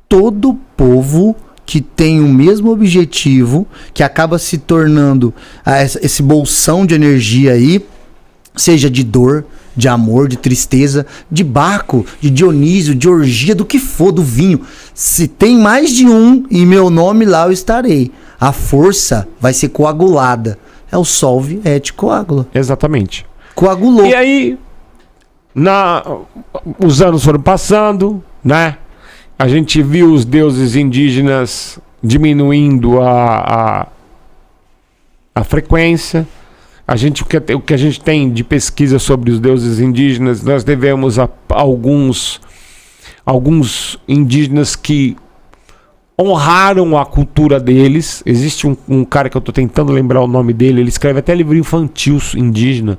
B: Todo povo que tem o mesmo objetivo, que acaba se tornando esse bolsão de energia aí, seja de dor, de amor, de tristeza, de Baco, de Dionísio, de orgia, do que for, do vinho. Se tem mais de um e meu nome lá, eu estarei. A força vai ser coagulada. É o solve et coagula.
A: Exatamente.
B: Coagulou.
A: E aí, Os anos foram passando, né? A gente viu os deuses indígenas diminuindo a frequência. O que a gente tem de pesquisa sobre os deuses indígenas, nós devemos a alguns indígenas que honraram a cultura deles. Existe um cara que eu estou tentando lembrar o nome dele, ele escreve até livro infantil indígena.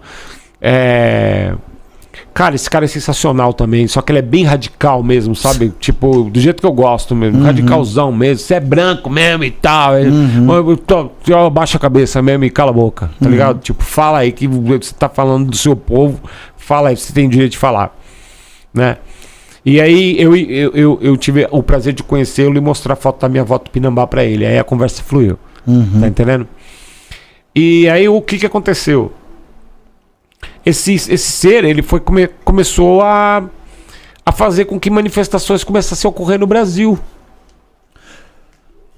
A: Cara, esse cara é sensacional também, só que ele é bem radical mesmo, sabe? Tipo, do jeito que eu gosto mesmo, radicalzão mesmo. Você é branco mesmo e tal. Baixa a cabeça mesmo e cala a boca, tá ligado? Tipo, fala aí que você tá falando do seu povo, fala aí, você tem direito de falar, né? E aí eu tive o prazer de conhecê-lo e mostrar a foto da minha avó Tupinambá pra ele. Aí a conversa fluiu, tá entendendo? E aí o que aconteceu? Esse ser, ele começou a fazer com que manifestações começassem a ocorrer no Brasil.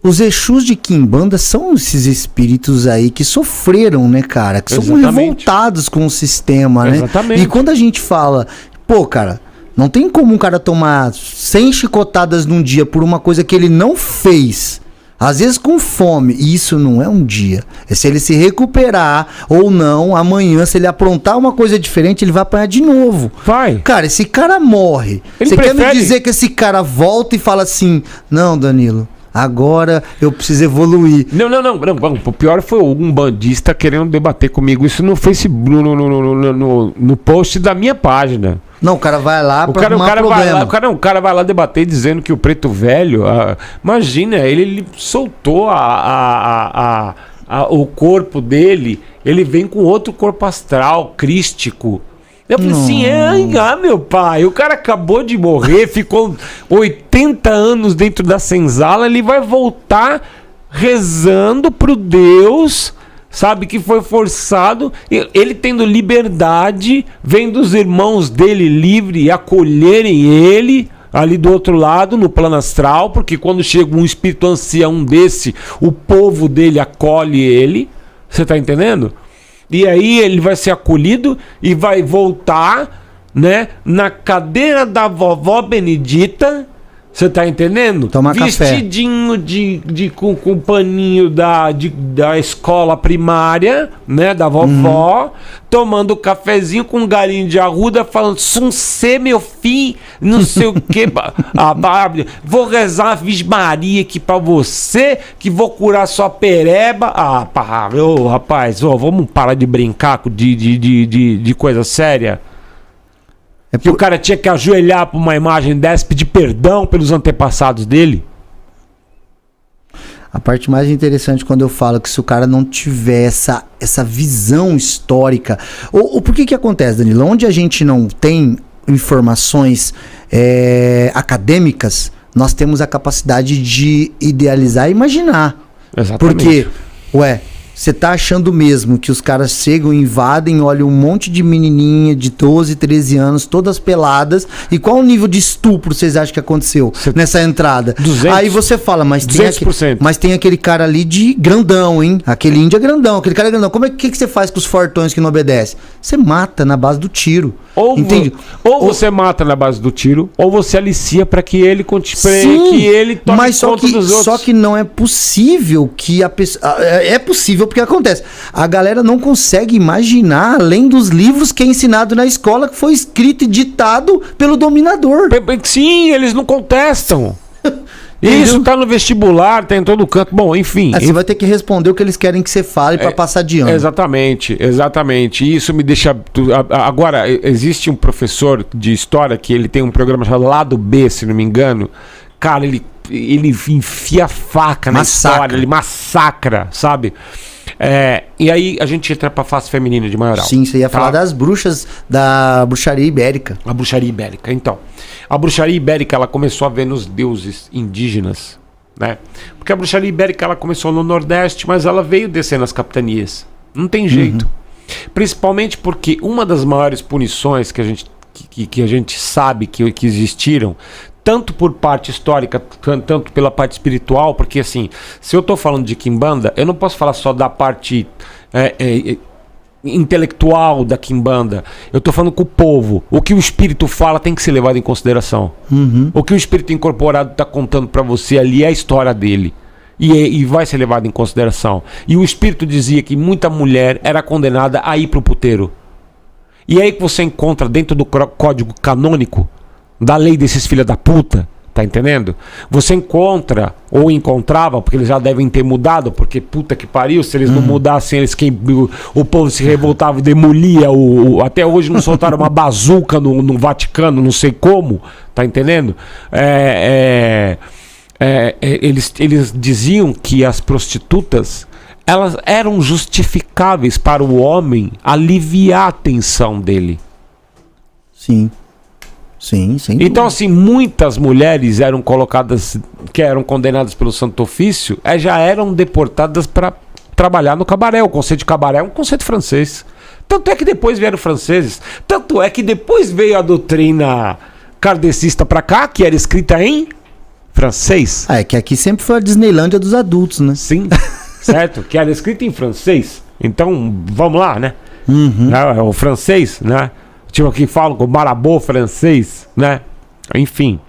B: Os Exus de Quimbanda são esses espíritos aí que sofreram, né, cara? Que são revoltados com o sistema, né?
A: Exatamente.
B: E quando a gente fala, pô, cara, não tem como um cara tomar 100 chicotadas num dia por uma coisa que ele não fez. Às vezes com fome, e isso não é um dia. É se ele se recuperar ou não, amanhã, se ele aprontar uma coisa diferente, ele vai apanhar de novo.
A: Vai.
B: Cara, esse cara morre. Você quer me dizer que esse cara volta e fala assim, não, Danilo, agora eu preciso evoluir.
A: Não. O pior foi um bandista querendo debater comigo isso no Facebook, no post da minha página.
B: Não, o cara vai lá
A: para arrumar problema. O cara vai lá debater dizendo que o preto velho... imagina, ele soltou o corpo dele, ele vem com outro corpo astral, crístico. Eu falei assim, meu pai, o cara acabou de morrer, ficou 80 anos dentro da senzala, ele vai voltar rezando pro Deus... Sabe, que foi forçado, ele tendo liberdade, vendo os irmãos dele livre acolherem ele ali do outro lado, no plano astral, porque quando chega um espírito ancião desse, o povo dele acolhe ele, você tá entendendo? E aí ele vai ser acolhido e vai voltar, né, na cadeira da vovó Benedita. Você tá entendendo?
B: Tomar
A: vestidinho com o paninho da escola primária, né? Da vovó, tomando cafezinho com um galinho de arruda, falando, Suncê, meu filho, não sei o que. Vou rezar a Virgem Maria aqui pra você, que vou curar sua pereba. Rapaz, vamos parar de brincar de coisa séria. Que o cara tinha que ajoelhar para uma imagem dessa, pedir perdão pelos antepassados dele.
B: A parte mais interessante quando eu falo que se o cara não tiver essa visão histórica... Ou por que acontece, Danilo? Onde a gente não tem informações acadêmicas, nós temos a capacidade de idealizar e imaginar.
A: Exatamente.
B: Porque, você tá achando mesmo que os caras chegam, invadem, olham um monte de menininha de 12, 13 anos, todas peladas, e qual o nível de estupro vocês acham que aconteceu nessa entrada?
A: 200,
B: aí você fala, mas tem aquele cara ali de grandão, hein? Aquele índio é grandão, aquele cara é grandão. Como que você faz com os fortões que não obedecem? Você mata na base do tiro. Entende?
A: Ou você mata na base do tiro, ou você alicia para que ele continue, que ele tome conta dos outros.
B: Só que não é possível que a pessoa... É possível porque acontece. A galera não consegue imaginar, além dos livros que é ensinado na escola, que foi escrito e ditado pelo dominador.
A: Sim, eles não contestam. Isso tá no vestibular, tá em todo canto. Bom, enfim.
B: Você vai ter que responder o que eles querem que você fale para passar de ano.
A: Exatamente. Isso me deixa... Agora, existe um professor de história que ele tem um programa chamado Lado B, se não me engano. Cara, ele enfia a faca na história, ele massacra, sabe? E aí a gente entra pra face feminina de maioral.
B: Sim, você ia falar das bruxas, da bruxaria ibérica.
A: A bruxaria ibérica, então. A bruxaria ibérica, ela começou a ver nos deuses indígenas, né? Porque a bruxaria ibérica, ela começou no Nordeste, mas ela veio descer nas capitanias. Não tem jeito. Principalmente porque uma das maiores punições que a gente sabe que existiram, tanto por parte histórica, tanto pela parte espiritual, porque assim, se eu tô falando de Quimbanda, eu não posso falar só da parte intelectual da quimbanda. Eu tô falando com o povo. O que o espírito fala tem que ser levado em consideração. O que o espírito incorporado tá contando para você ali é a história dele. E vai ser levado em consideração. E o espírito dizia que muita mulher era condenada a ir pro puteiro. E aí que você encontra dentro do código canônico da lei desses filha da puta, tá entendendo? Você encontra, ou encontrava, porque eles já devem ter mudado, porque puta que pariu, se eles não mudassem, o povo se revoltava e demolia, até hoje não soltaram uma bazuca no Vaticano, não sei como, tá entendendo? Eles diziam que as prostitutas, elas eram justificáveis para o homem aliviar a tensão dele.
B: Sim. Sim, sim.
A: Então, assim, muitas mulheres eram colocadas, que eram condenadas pelo Santo Ofício, já eram deportadas para trabalhar no cabaré. O conceito de cabaré é um conceito francês. Tanto é que depois vieram franceses. Tanto é que depois veio a doutrina kardecista para cá, que era escrita em francês.
B: É que aqui sempre foi a Disneylândia dos adultos, né?
A: Sim, certo? Que era escrita em francês. Então, vamos lá, né? O francês, né? Tipo, que falam com o Marabout francês, né? Enfim,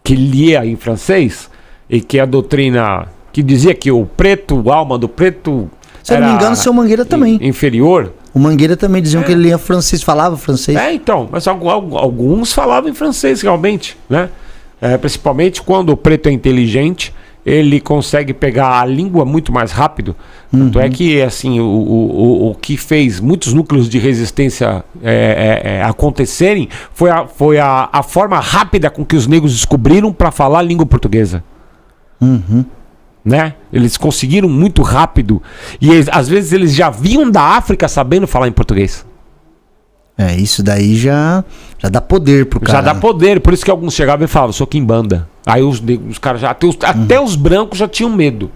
A: que lia em francês e que a doutrina que dizia que o preto, a alma do preto,
B: se eu não me engano, o seu Mangueira também.
A: Inferior.
B: O Mangueira também diziam que ele lia francês, falava francês.
A: Então, mas alguns falavam em francês realmente, né? Principalmente quando o preto é inteligente, ele consegue pegar a língua muito mais rápido. Tanto é que assim, o que fez muitos núcleos de resistência acontecerem foi a forma rápida com que os negros descobriram para falar a língua portuguesa. Né? Eles conseguiram muito rápido. E às vezes eles já vinham da África sabendo falar em português.
B: Isso daí já dá poder pro cara.
A: Já dá poder, por isso que alguns chegavam e falavam, sou quimbanda. Aí os caras já, até os brancos já tinham medo.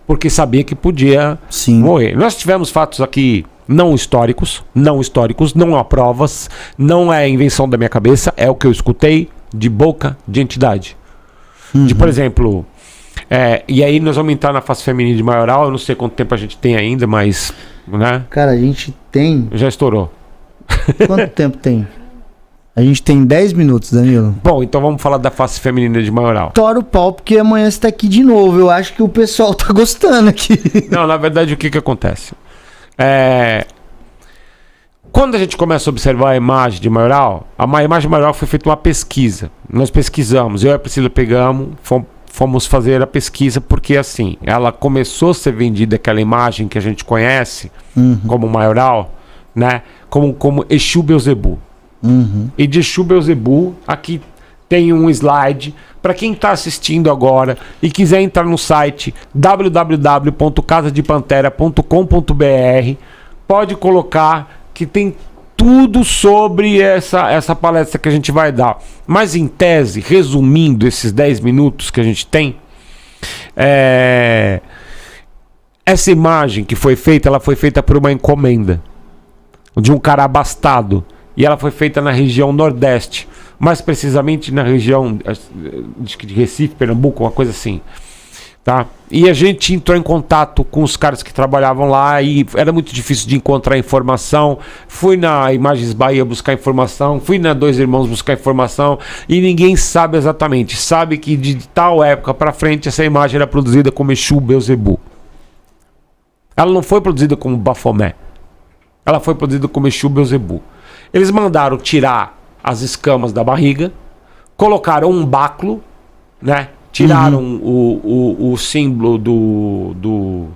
A: Porque sabia que podia morrer. Nós tivemos fatos aqui não históricos, não há provas, não é invenção da minha cabeça, é o que eu escutei de boca de entidade. De, por exemplo, e aí nós vamos entrar na face feminina de maioral, eu não sei quanto tempo a gente tem ainda, mas, né?
B: Cara, a gente tem...
A: Já estourou.
B: Quanto tempo tem? A gente tem 10 minutos, Danilo.
A: Bom, então vamos falar da face feminina de maioral.
B: Tora o pau, porque amanhã você tá aqui de novo. Eu acho que o pessoal tá gostando aqui.
A: Não, na verdade, o que acontece? Quando a gente começa a observar a imagem de maioral, a imagem de maioral foi feita uma pesquisa. Nós pesquisamos, eu e a Priscila pegamos, fomos fazer a pesquisa, porque assim, ela começou a ser vendida, aquela imagem que a gente conhece como maioral, né? Como Exu Beelzebub. E de Exu Beelzebub, aqui tem um slide para quem está assistindo agora e quiser entrar no site www.casadepantera.com.br, pode colocar que tem tudo sobre essa palestra que a gente vai dar. Mas em tese, resumindo esses 10 minutos que a gente tem, essa imagem que foi feita, ela foi feita por uma encomenda de um cara abastado. E ela foi feita na região Nordeste, mais precisamente na região de Recife, Pernambuco, uma coisa assim, tá? E a gente entrou em contato com os caras que trabalhavam lá e era muito difícil de encontrar informação. Fui na Imagens Bahia buscar informação, fui na Dois Irmãos buscar informação e ninguém sabe exatamente. Sabe que de tal época para frente essa imagem era produzida como Exu Beelzebub. Ela não foi produzida como Bafomé. Ela foi produzida como Exu Beelzebub. Eles mandaram tirar as escamas da barriga, colocaram um báculo, né? Tiraram o símbolo do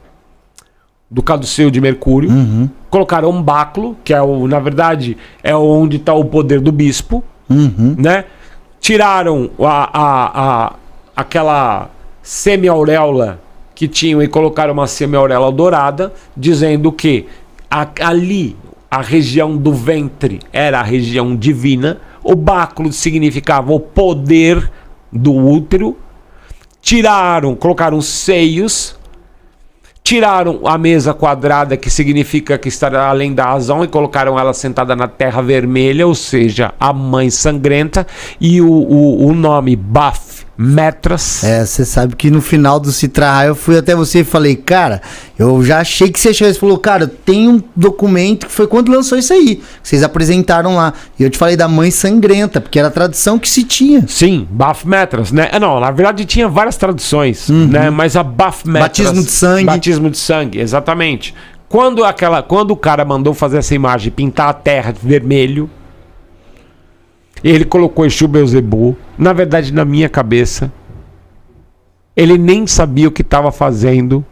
A: caduceu de Mercúrio, colocaram um báculo, que na verdade é onde está o poder do bispo, né? Tiraram aquela semi-auréola que tinham e colocaram uma semi-auréola dourada, dizendo que ali a região do ventre era a região divina, o báculo significava o poder do útero. Colocaram seios, tiraram a mesa quadrada, que significa que está além da razão, e colocaram ela sentada na terra vermelha, ou seja, a mãe sangrenta, e o nome Baf, metros.
B: Você sabe que no final do Citra eu fui até você e falei, cara, eu já achei que você chegou. Você falou, cara, tem um documento que foi quando lançou isso aí, que vocês apresentaram lá. E eu te falei da Mãe Sangrenta, porque era a tradução que se tinha.
A: Sim, Baphometras, né? Não, na verdade tinha várias traduções, né? Mas a Baphometras...
B: Batismo de sangue.
A: Batismo de sangue, exatamente. Quando o cara mandou fazer essa imagem, pintar a terra de vermelho, ele colocou Exu Beelzebub, na verdade, na minha cabeça, ele nem sabia o que estava fazendo,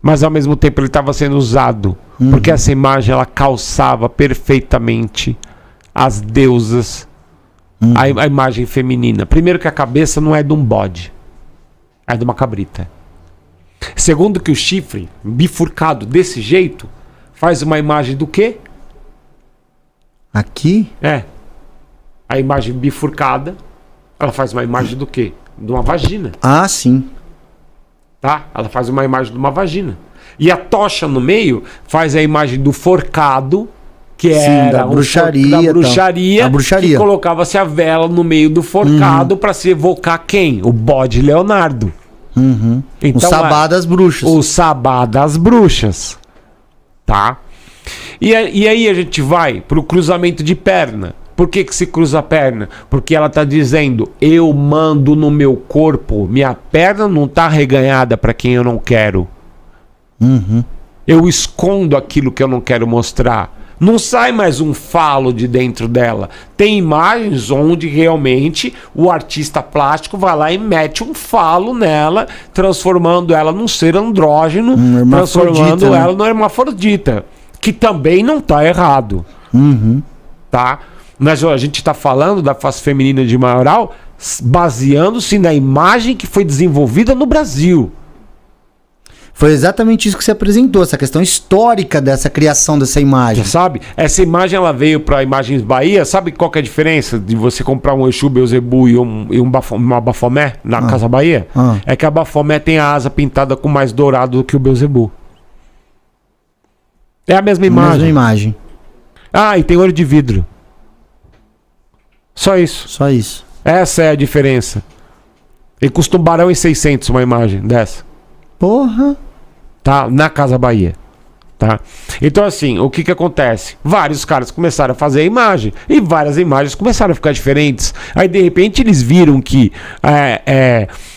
A: mas ao mesmo tempo ele estava sendo usado, porque essa imagem ela calçava perfeitamente as deusas, a imagem feminina. Primeiro que a cabeça não é de um bode, é de uma cabrita. Segundo que o chifre, bifurcado desse jeito, faz uma imagem do quê?
B: Aqui?
A: A imagem bifurcada, ela faz uma imagem do quê? De uma vagina.
B: Ah, sim.
A: Tá? Ela faz uma imagem de uma vagina. E a tocha no meio faz a imagem do forcado, que era
B: da bruxaria.
A: Da bruxaria. Que colocava-se a vela no meio do forcado para se evocar quem? O bode Leonardo. Então,
B: o Sabá das bruxas.
A: O Sabá das bruxas. Tá? E aí a gente vai pro cruzamento de perna. Por que se cruza a perna? Porque ela está dizendo, eu mando no meu corpo, minha perna não está reganhada para quem eu não quero. Eu escondo aquilo que eu não quero mostrar. Não sai mais um falo de dentro dela. Tem imagens onde realmente o artista plástico vai lá e mete um falo nela, transformando ela num ser andrógeno, transformando ela numa hermafrodita. Que também não está errado. Tá? Mas a gente está falando da face feminina de maioral baseando-se na imagem que foi desenvolvida no Brasil.
B: Foi exatamente isso que você apresentou, essa questão histórica dessa criação dessa imagem.
A: Você sabe? Essa imagem ela veio para Imagens Bahia. Sabe qual que é a diferença de você comprar um Exu Beelzebub e uma Bafomé na Casa Bahia? É que a Bafomé tem a asa pintada com mais dourado do que o Beelzebub. É a mesma imagem.
B: Mesma imagem.
A: E tem olho de vidro. Só isso.
B: Só isso.
A: Essa é a diferença. E custa R$1,600 uma imagem dessa.
B: Porra.
A: Tá? Na Casa Bahia. Tá? Então assim, o que acontece? Vários caras começaram a fazer a imagem. E várias imagens começaram a ficar diferentes. Aí de repente eles viram que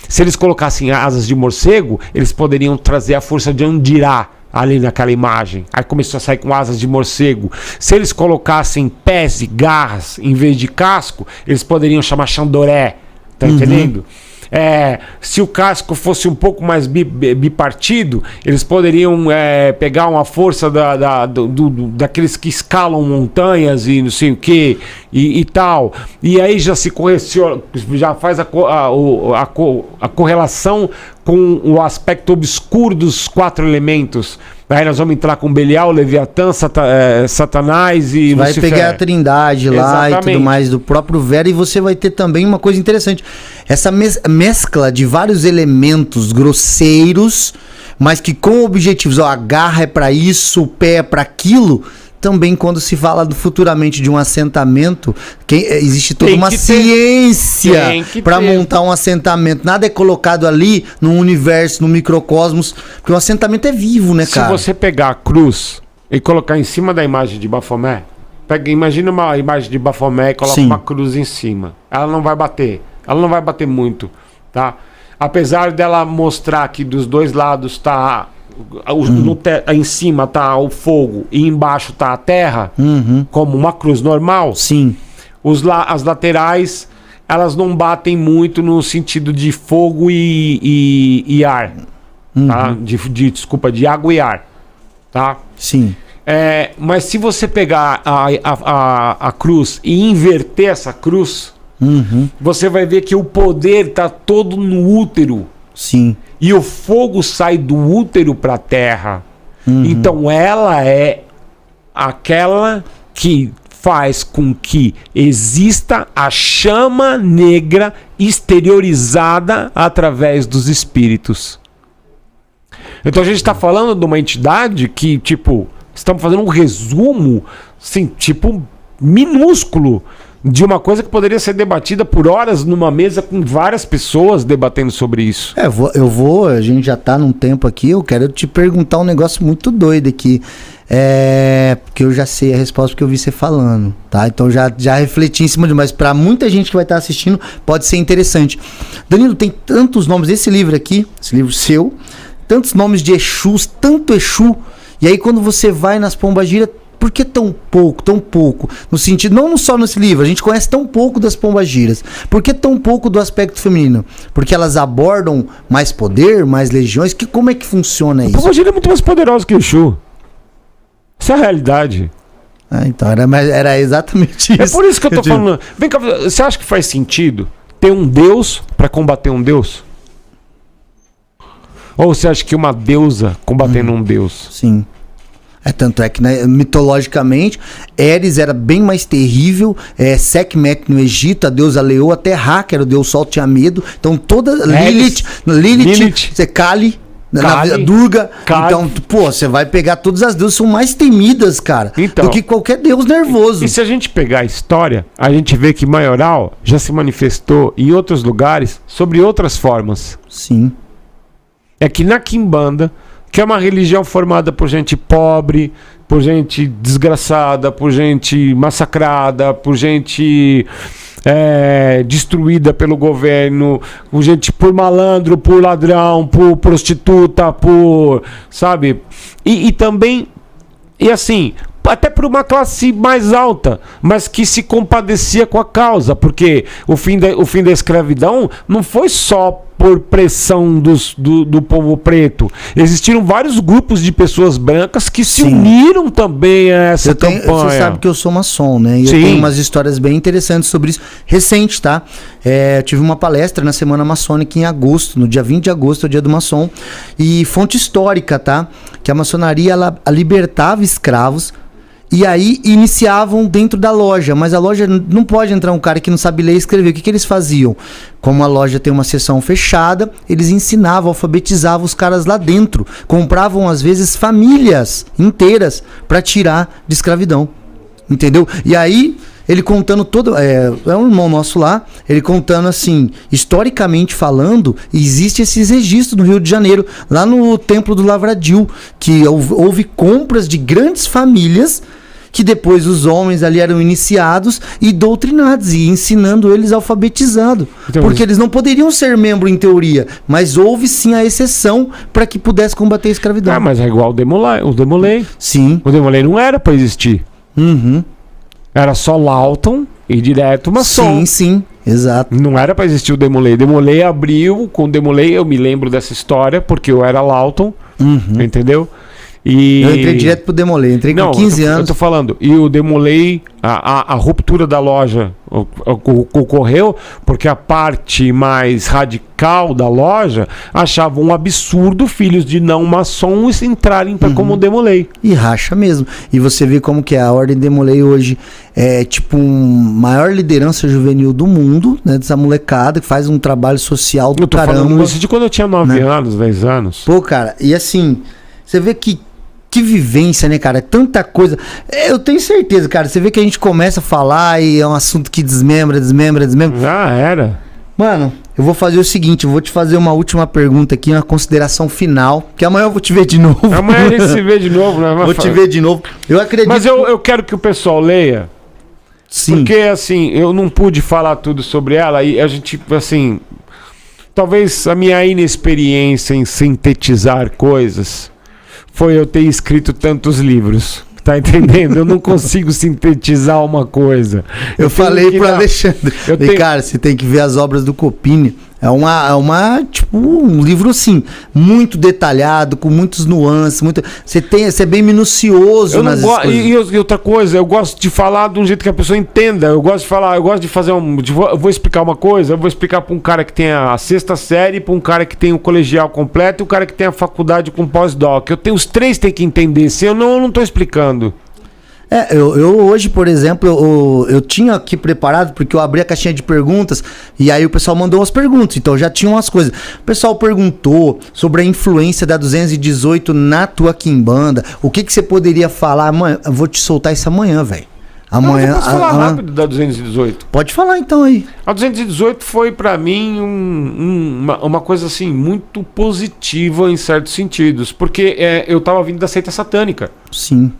A: se eles colocassem asas de morcego, eles poderiam trazer a força de Andirá ali naquela imagem. Aí começou a sair com asas de morcego. Se eles colocassem pés e garras em vez de casco, eles poderiam chamar Xandoré. Tá entendendo? Se o casco fosse um pouco mais bipartido, eles poderiam pegar uma força daqueles que escalam montanhas e não sei o que e tal. E aí já se correciona, já faz a correlação com o aspecto obscuro dos 4 elementos. Aí nós vamos entrar com Belial, Leviatã, Satanás e
B: vai
A: Lucifer.
B: Pegar a trindade lá. Exatamente. E tudo mais do próprio Vera. E você vai ter também uma coisa interessante. Essa mescla de vários elementos grosseiros, mas que com objetivos. A garra é para isso, o pé é para aquilo. Também quando se fala futuramente de um assentamento, existe toda uma ciência para montar um assentamento. Nada é colocado ali no universo, no microcosmos, porque o assentamento é vivo, né, cara?
A: Se você pegar a cruz e colocar em cima da imagem de Bafomé, imagina uma imagem de Bafomé e coloca uma cruz em cima. Ela não vai bater. Ela não vai bater muito, tá? Apesar dela mostrar que dos dois lados tá... em cima tá o fogo e embaixo tá a terra, como uma cruz normal.
B: Sim.
A: As laterais, elas não batem muito no sentido de fogo e ar. Tá? De água e ar. Tá?
B: Sim.
A: Mas se você pegar a cruz e inverter essa cruz, você vai ver que o poder tá todo no útero.
B: Sim.
A: E o fogo sai do útero para a terra. Então ela é aquela que faz com que exista a chama negra exteriorizada através dos espíritos. Então a gente está falando de uma entidade que, tipo, estamos fazendo um resumo, assim, tipo, minúsculo de uma coisa que poderia ser debatida por horas numa mesa com várias pessoas debatendo sobre isso.
B: A gente já tá num tempo aqui, eu quero te perguntar um negócio muito doido aqui. Porque eu já sei a resposta porque eu vi você falando, tá? Então já refleti em cima de, mas pra muita gente que vai estar assistindo, pode ser interessante. Danilo, tem tantos nomes, esse livro aqui, esse livro seu, tantos nomes de Exus, tanto Exu, e aí quando você vai nas pombagiras, por que tão pouco? No sentido, não só nesse livro, a gente conhece tão pouco das pombagiras. Por que tão pouco do aspecto feminino? Porque elas abordam mais poder, mais legiões? Como é que funciona isso?
A: A pombagira é muito mais poderosa que o Exu. Essa é a realidade.
B: Então era exatamente isso.
A: É por isso que eu tô falando. Vem cá, você acha que faz sentido ter um deus pra combater um deus? Ou você acha que uma deusa combatendo um deus?
B: Sim. Tanto é que, né, mitologicamente, Eris era bem mais terrível. Sekhmet no Egito, a deusa Leoa, até Ra, que era o deus sol, tinha medo. Então toda... Lilith, Kali, Durga. Kali. Então, pô, você vai pegar todas as deusas, são mais temidas, cara, do que qualquer deus nervoso.
A: E se a gente pegar a história, a gente vê que Maioral já se manifestou em outros lugares sobre outras formas.
B: Sim.
A: É que na Quimbanda, que é uma religião formada por gente pobre, por gente desgraçada, por gente massacrada, por gente destruída pelo governo, por gente, por malandro, por ladrão, por prostituta, por, sabe? E também, e assim, até por uma classe mais alta, mas que se compadecia com a causa, porque o fim da escravidão não foi só por pressão do povo preto. Existiram vários grupos de pessoas brancas que se uniram também a essa campanha.
B: Você sabe que eu sou maçom, né? E eu tenho umas histórias bem interessantes sobre isso. Recente, tá? Eu tive uma palestra na Semana Maçônica em agosto, no dia 20 de agosto, é o dia do maçom. E fonte histórica, tá? Que a maçonaria, ela libertava escravos. E aí iniciavam dentro da loja, mas a loja não pode entrar um cara que não sabe ler e escrever. O que eles faziam? Como a loja tem uma seção fechada, eles ensinavam, alfabetizavam os caras lá dentro. Compravam, às vezes, famílias inteiras para tirar de escravidão. Entendeu? E aí, ele contando todo... É um irmão nosso lá, ele contando assim, historicamente falando, existe esses registros no Rio de Janeiro, lá no Templo do Lavradio, que houve compras de grandes famílias, que depois os homens ali eram iniciados e doutrinados, e ensinando eles alfabetizando. Então, porque eles não poderiam ser membro em teoria, mas houve sim a exceção para que pudesse combater a escravidão.
A: Mas é igual o Demolay.
B: Sim.
A: O Demolay não era para existir.
B: Uhum.
A: Era só Lawton e direto maçom.
B: Sim, exato.
A: Não era para existir o Demolay. Demolay abriu, com o Demolay eu me lembro dessa história, porque eu era Lawton, entendeu? E...
B: Eu entrei direto pro Demolay, entrei com 15 anos.
A: Eu tô falando, e o Demolay, a ruptura da loja ocorreu porque a parte mais radical da loja achava um absurdo filhos de não maçons entrarem como Demolay.
B: E racha mesmo. E você vê como que a Ordem Demolay hoje é tipo maior liderança juvenil do mundo, né? Dessa molecada que faz um trabalho social do caramba. Eu tô falando
A: isso de quando eu tinha 9 anos, 10 anos.
B: Pô, cara, e assim, você vê que vivência, né, cara? Tanta coisa. Eu tenho certeza, cara. Você vê que a gente começa a falar e é um assunto que desmembra.
A: Já era.
B: Mano, eu vou fazer o seguinte. Eu vou te fazer uma última pergunta aqui, uma consideração final. Que amanhã eu vou te ver de novo.
A: Amanhã a gente se vê de novo, né?
B: Vou te ver de novo. Eu acredito.
A: Mas eu quero que o pessoal leia.
B: Sim.
A: Porque, assim, eu não pude falar tudo sobre ela. E a gente, assim... Talvez a minha inexperiência em sintetizar coisas... foi eu ter escrito tantos livros. Tá entendendo? Eu não consigo sintetizar uma coisa.
B: Eu falei pro Alexandre. Cara, você tem que ver as obras do Copini. É tipo, um livro assim, muito detalhado, com muitos nuances, você é bem minucioso nas coisas.
A: E outra coisa, eu gosto de falar de um jeito que a pessoa entenda. Eu gosto de fazer eu vou explicar uma coisa, eu vou explicar para um cara que tem a 6ª série, para um cara que tem o colegial completo e um cara que tem a faculdade com pós-doc. Os três têm que entender, se eu não tô explicando.
B: Eu hoje, por exemplo, eu tinha aqui preparado, porque eu abri a caixinha de perguntas e aí o pessoal mandou as perguntas, então já tinha umas coisas. O pessoal perguntou sobre a influência da 218 na tua quimbanda, o que você poderia falar? Mano, eu vou te soltar isso amanhã, velho. Amanhã.
A: Eu posso falar rápido da 218.
B: Pode falar então aí.
A: A 218 foi pra mim uma coisa assim muito positiva em certos sentidos, porque eu tava vindo da seita satânica.
B: Sim.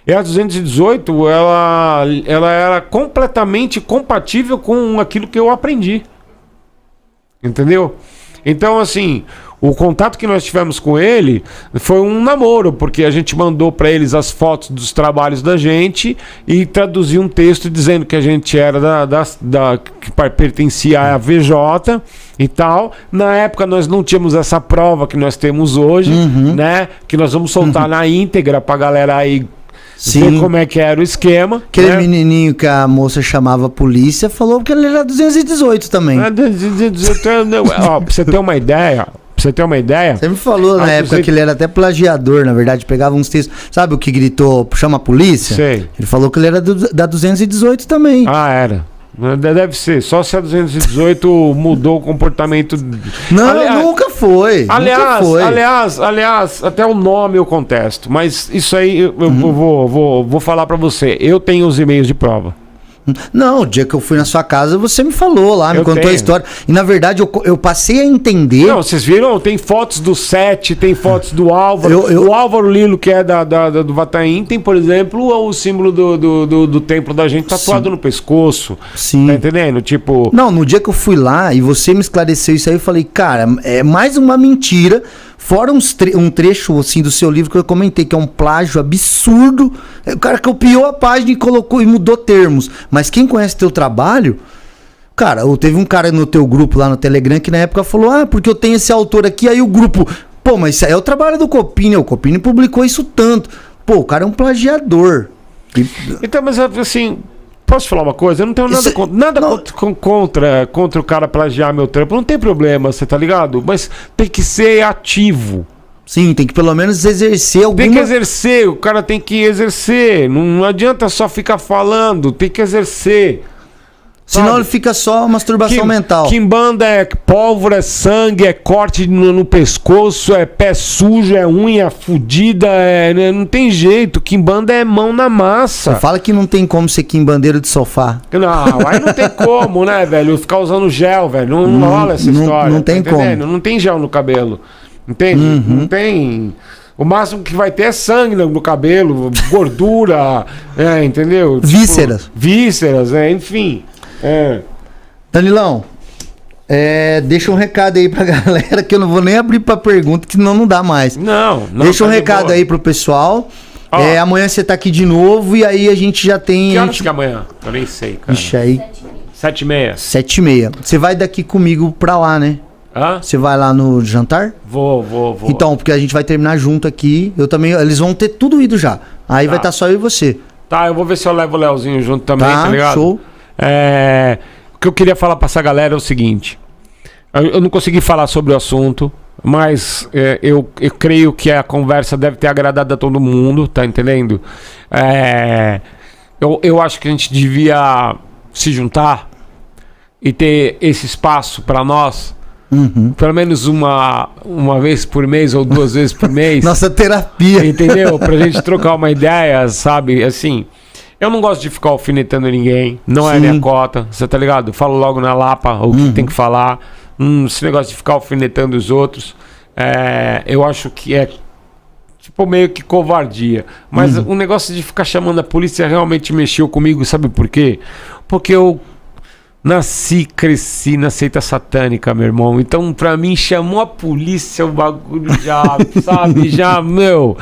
A: E a 218 ela era completamente compatível com aquilo que eu aprendi. Entendeu? Então, assim, o contato que nós tivemos com ele foi um namoro, porque a gente mandou para eles as fotos dos trabalhos da gente e traduziu um texto dizendo que a gente era que pertencia à VJ e tal. Na época nós não tínhamos essa prova que nós temos hoje, né? Que nós vamos soltar na íntegra pra galera aí ver como é que era o esquema.
B: Aquele menininho que a moça chamava a polícia falou que ele era 218 também.
A: Ó, pra você ter uma ideia.
B: Você me falou na época que ele era até plagiador, na verdade, pegava uns textos. Sabe o que gritou, chama a polícia?
A: Sei.
B: Ele falou que ele era da 218 também.
A: Ah, era. Deve ser, só se a 218 mudou o comportamento.
B: Não, nunca foi.
A: Aliás, até o nome eu contesto, mas isso aí eu vou falar pra você. Eu tenho os e-mails de prova.
B: Não, o dia que eu fui na sua casa, você me falou lá, me contou a história. E na verdade eu passei a entender.
A: Não, vocês viram? Tem fotos do Sete, tem fotos do Álvaro. O Álvaro Lilo, que é do Vataim, tem, por exemplo, o símbolo do templo da gente tatuado no pescoço.
B: Sim.
A: Tá entendendo? Tipo.
B: Não, no dia que eu fui lá e você me esclareceu isso aí, eu falei, cara, é mais uma mentira. Fora um trecho assim do seu livro que eu comentei, que é um plágio absurdo. O cara copiou a página e colocou e mudou termos. Mas quem conhece teu trabalho, cara, teve um cara no teu grupo lá no Telegram que na época falou: porque eu tenho esse autor aqui, aí o grupo, pô, mas isso aí é o trabalho do Copini, o Copini publicou isso tanto. Pô, o cara é um plagiador.
A: Então, mas assim, posso te falar uma coisa? Eu não tenho nada contra o cara plagiar meu trampo. Não tem problema, você tá ligado? Mas tem que ser ativo.
B: Sim, tem que pelo menos exercer alguma...
A: Tem que exercer, o cara tem que exercer. Não adianta só ficar falando, tem que exercer.
B: Senão ele fica só masturbação mental.
A: Quimbanda é pólvora, é sangue, é corte no pescoço, é pé sujo, é unha fudida, não tem jeito. Quimbanda é mão na massa.
B: Você fala que não tem como ser quimbandeiro de sofá.
A: Não, aí não tem como, né, velho? Ficar usando gel, velho. Não rola essa história.
B: Não tem como.
A: Não tem gel no cabelo. Entende? Não tem... O máximo que vai ter é sangue no cabelo, gordura, entendeu?
B: Vísceras.
A: Vísceras, enfim...
B: Danilão, deixa um recado aí pra galera, que eu não vou nem abrir pra pergunta, que senão não dá mais.
A: Não.
B: Deixa um recado aí pro pessoal. Amanhã você tá aqui de novo e aí a gente já tem...
A: Que horas que é amanhã? Eu nem sei, cara.
B: Ixi, aí...
A: 7h30.
B: 7h30. Você vai daqui comigo pra lá, né? Você vai lá no jantar?
A: Vou.
B: Então, porque a gente vai terminar junto aqui. Eu também... Eles vão ter tudo ido já. Aí vai estar só eu e você.
A: Tá, eu vou ver se eu levo o Leozinho junto também, tá ligado?
B: Show.
A: O que eu queria falar pra essa galera é o seguinte. Eu não consegui falar sobre o assunto, mas eu creio que a conversa deve ter agradado a todo mundo, tá entendendo? Eu acho que a gente devia se juntar e ter esse espaço pra nós, pelo menos uma vez por mês ou 2 vezes por mês.
B: Nossa terapia.
A: Entendeu? Pra gente trocar uma ideia, sabe? Assim... Eu não gosto de ficar alfinetando ninguém, não é minha cota, você tá ligado? Eu falo logo na lapa o que tem que falar. Esse negócio de ficar alfinetando os outros, eu acho que é tipo meio que covardia. Mas o negócio de ficar chamando a polícia realmente mexeu comigo, sabe por quê? Porque eu cresci na seita satânica, meu irmão. Então, pra mim, chamou a polícia, o bagulho já, sabe? Já, meu,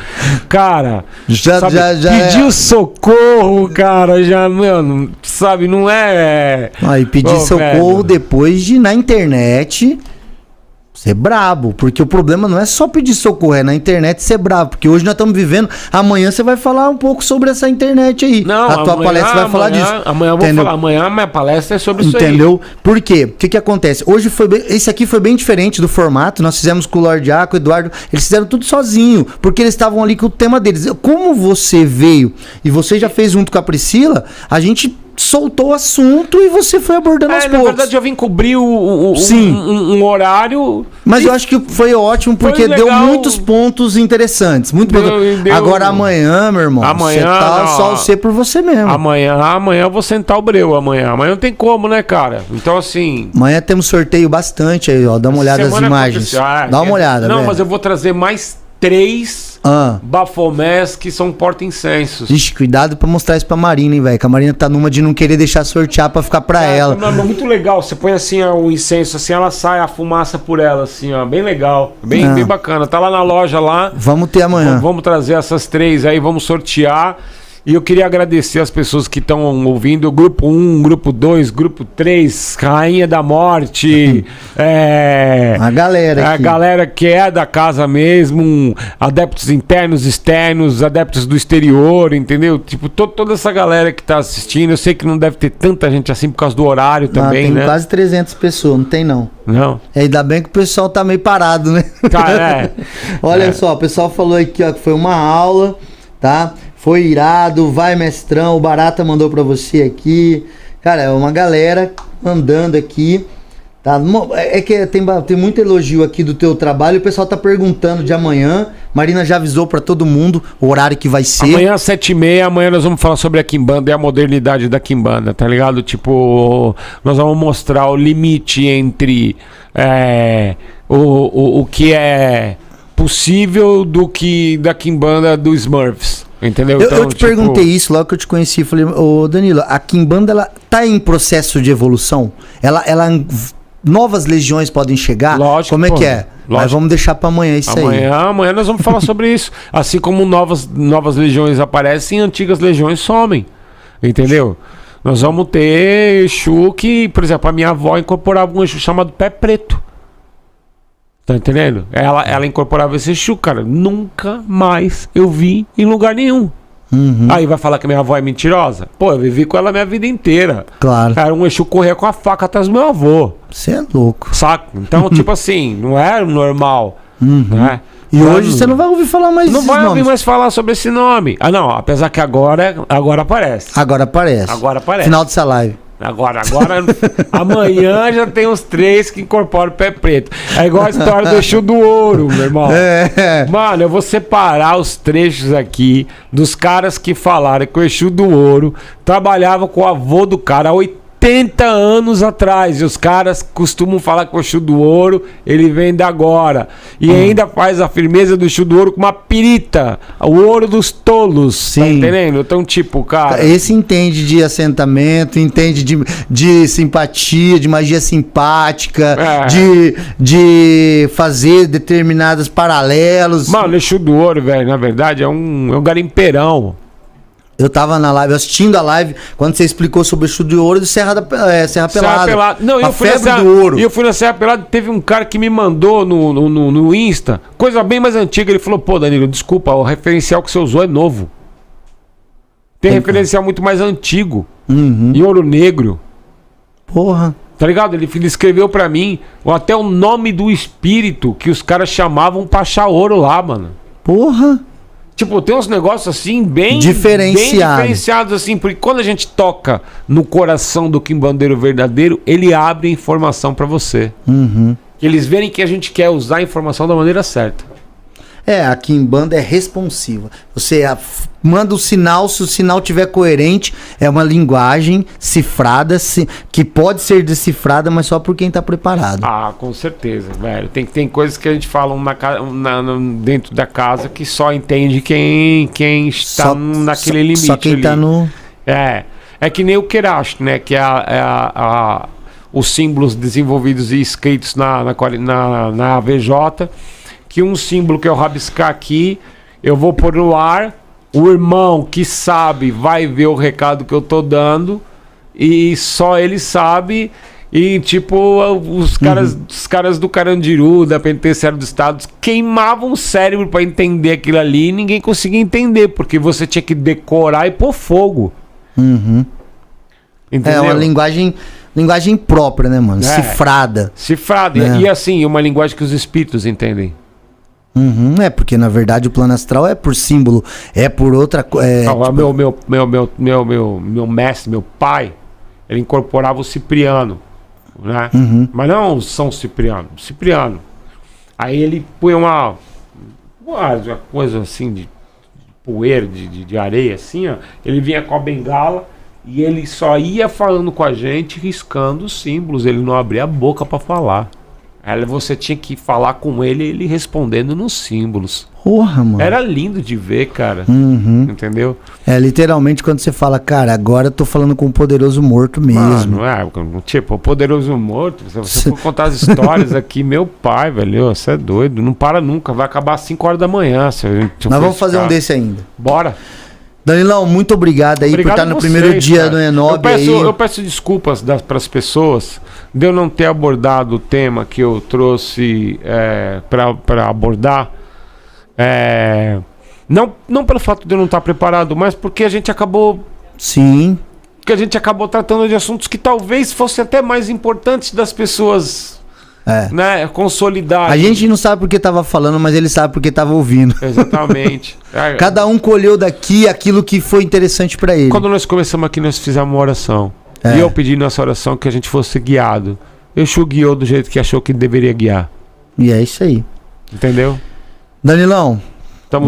A: cara,
B: já
A: pediu socorro, cara, já, mano, sabe? Não é.
B: E pedir socorro depois de, na internet, ser brabo, porque o problema não é só pedir socorro, é na internet ser brabo, porque hoje nós estamos vivendo, amanhã você vai falar um pouco sobre essa internet aí.
A: Não,
B: a tua palestra vai falar disso.
A: Amanhã eu vou falar, amanhã a minha palestra é sobre isso aí.
B: Entendeu? Por quê? O que acontece? Hoje esse aqui foi bem diferente do formato, nós fizemos com o Lorde A, com o Eduardo, eles fizeram tudo sozinho, porque eles estavam ali com o tema deles. Como você veio e você já fez junto com a Priscila, a gente soltou o assunto e você foi abordando aos
A: Na
B: poucos.
A: verdade, eu vim cobrir
B: Sim.
A: um horário.
B: Mas eu acho que foi ótimo, porque
A: Foi
B: deu
A: legal.
B: muitos pontos interessantes. Muito
A: Deu-
B: Agora amanhã, meu irmão,
A: Amanhã,
B: você tá
A: não,
B: só você por você mesmo.
A: Amanhã eu vou sentar o breu. Amanhã não tem como, né, cara? Então, assim.
B: Amanhã temos sorteio bastante aí, ó. Dá uma olhada nas
A: semana
B: imagens.
A: aconteceu.
B: Dá uma olhada,
A: Não,
B: velho.
A: mas eu vou trazer mais 3 bafomés que são porta-incensos.
B: Ixi, cuidado pra mostrar isso pra Marina, hein, velho. Que a Marina tá numa de não querer deixar sortear pra ficar pra ela.
A: Não, muito legal. Você põe assim ó, o incenso, assim, ela sai a fumaça por ela, assim, ó. Bem legal. Bem bacana. Tá lá na loja lá.
B: Vamos ter amanhã.
A: Vamos trazer essas 3 aí, vamos sortear. E eu queria agradecer as pessoas que estão ouvindo, grupo 1, grupo 2, grupo 3, Rainha da Morte,
B: A galera
A: a
B: aqui.
A: galera que é da casa mesmo, adeptos internos, externos, adeptos do exterior, entendeu? Tipo, toda essa galera que tá assistindo, eu sei que não deve ter tanta gente assim por causa do horário também,
B: tem
A: né?
B: quase 300 pessoas, não tem não.
A: Não?
B: Ainda bem que o pessoal tá meio parado, né?
A: Cara,
B: Olha só, o pessoal falou aqui, ó, que foi uma aula, tá? Foi irado, vai mestrão, o Barata mandou pra você aqui. Cara, é uma galera andando aqui, tá? É que tem muito elogio aqui do teu trabalho, o pessoal tá perguntando de amanhã. Marina já avisou pra todo mundo o horário que vai ser.
A: Amanhã às 7h30, amanhã nós vamos falar sobre a Quimbanda e a modernidade da Quimbanda, tá ligado? Tipo, nós vamos mostrar o limite entre o que é possível do que da Quimbanda do Smurfs, entendeu?
B: Eu te perguntei isso logo que eu te conheci, falei, ô Danilo, a Quimbanda, ela tá em processo de evolução? Novas legiões podem chegar?
A: Lógico,
B: Como é
A: pô.
B: que é? Mas
A: Lógico.
B: vamos deixar pra amanhã isso aí.
A: Amanhã nós vamos falar sobre isso. Assim como novas legiões aparecem, antigas legiões somem. Entendeu? Nós vamos ter Exu que, por exemplo, a minha avó incorporava um Exu chamado Pé Preto. Tá entendendo? Ela incorporava esse Exu, cara. Nunca mais eu vi em lugar nenhum.
B: Uhum.
A: Aí vai falar que minha avó é mentirosa? Pô, eu vivi com ela a minha vida inteira.
B: Claro.
A: Era um Exu correr com a faca atrás do meu avô.
B: Você é louco.
A: Saca? Então, tipo assim, não era normal. Né?
B: E hoje você não vai ouvir falar mais
A: Não
B: desses
A: vai ouvir
B: nomes.
A: mais falar sobre esse nome. Ah, não, apesar que agora aparece.
B: Agora aparece.
A: Agora aparece.
B: Final dessa live.
A: Agora, amanhã já tem os 3 que incorporam o Pé Preto. É igual a história do Exu do Ouro, meu irmão. Mano, eu vou separar os trechos aqui dos caras que falaram que o Exu do Ouro trabalhava com o avô do cara há 80 anos atrás. E os caras costumam falar que o Exu do Ouro, ele vem da agora. E ainda faz a firmeza do Exu do Ouro com uma pirita. O ouro dos tolos.
B: Sim.
A: Tá entendendo? Então, tipo, cara...
B: Esse entende de assentamento, entende de simpatia, de magia simpática, de fazer determinados paralelos.
A: Mano, o Exu do Ouro, velho, na verdade, é um garimpeirão.
B: Eu tava na live, assistindo a live, quando você explicou sobre o Exu do Ouro de Serra Pelada.
A: Não,
B: a
A: eu fui
B: febre
A: na Serra,
B: do ouro.
A: E eu fui na Serra Pelada, teve um cara que me mandou no Insta, coisa bem mais antiga, ele falou, pô, Danilo, desculpa, o referencial que você usou é novo. Tem referencial muito mais antigo, em ouro negro.
B: Porra.
A: Tá ligado? Ele escreveu pra mim até o nome do espírito que os caras chamavam pra achar ouro lá, mano.
B: Porra.
A: Tipo, tem uns negócios assim bem
B: diferenciados,
A: assim, porque quando a gente toca no coração do quimbandeiro verdadeiro, ele abre a informação pra você. Eles verem que a gente quer usar a informação da maneira certa.
B: A Quimbanda é responsiva. Você manda o sinal, se o sinal tiver coerente, é uma linguagem cifrada, que pode ser decifrada, mas só por quem tá preparado.
A: Ah, com certeza, velho. Tem coisas que a gente fala dentro da casa que só entende quem está naquele limite.
B: Só quem
A: ali.
B: Tá no...
A: É que nem o Kerash, né? Que é os símbolos desenvolvidos e escritos na AVJ. Que um símbolo que eu rabiscar aqui, eu vou pôr no ar, o irmão que sabe vai ver o recado que eu tô dando, e só ele sabe, e tipo, os caras do Carandiru, da Penitenciária do Estado, queimavam o cérebro pra entender aquilo ali, e ninguém conseguia entender, porque você tinha que decorar e pôr fogo. Entendeu?
B: É uma linguagem própria, né, mano? Cifrada.
A: Cifrada.
B: É.
A: E assim, uma linguagem que os espíritos entendem.
B: Porque na verdade o plano astral é por símbolo, é por outra coisa.
A: Meu mestre, meu pai, ele incorporava o Cipriano, né? Mas não o São Cipriano, Cipriano. Aí ele punha uma coisa assim de poeira, de areia, assim, ó. Ele vinha com a bengala e ele só ia falando com a gente, riscando os símbolos. Ele não abria a boca pra falar. Aí você tinha que falar com ele respondendo nos símbolos.
B: Porra, mano.
A: Era lindo de ver, cara. Entendeu?
B: É literalmente quando você fala, cara, agora eu tô falando com um poderoso morto mesmo.
A: Mano, tipo, o poderoso morto, se você for contar as histórias aqui, meu pai, velho, você é doido. Não para nunca, vai acabar às 5 horas da manhã.
B: Nós vamos fazer um desse ainda.
A: Bora.
B: Danilão, muito obrigado aí por estar no primeiro dia do Enob aí.
A: Eu peço desculpas para as pessoas de eu não ter abordado o tema que eu trouxe para abordar. Não pelo fato de eu não estar preparado, mas porque a gente acabou...
B: Sim.
A: Que a gente acabou tratando de assuntos que talvez fossem até mais importantes das pessoas... né, consolidar.
B: A gente não sabe porque tava falando, mas ele sabe porque tava ouvindo.
A: Exatamente.
B: Cada um colheu daqui aquilo que foi interessante para ele.
A: Quando nós começamos aqui, nós fizemos uma oração. E eu pedi nessa oração que a gente fosse guiado. Exu guiou do jeito que achou que deveria guiar.
B: E é isso aí.
A: Entendeu?
B: Danilão,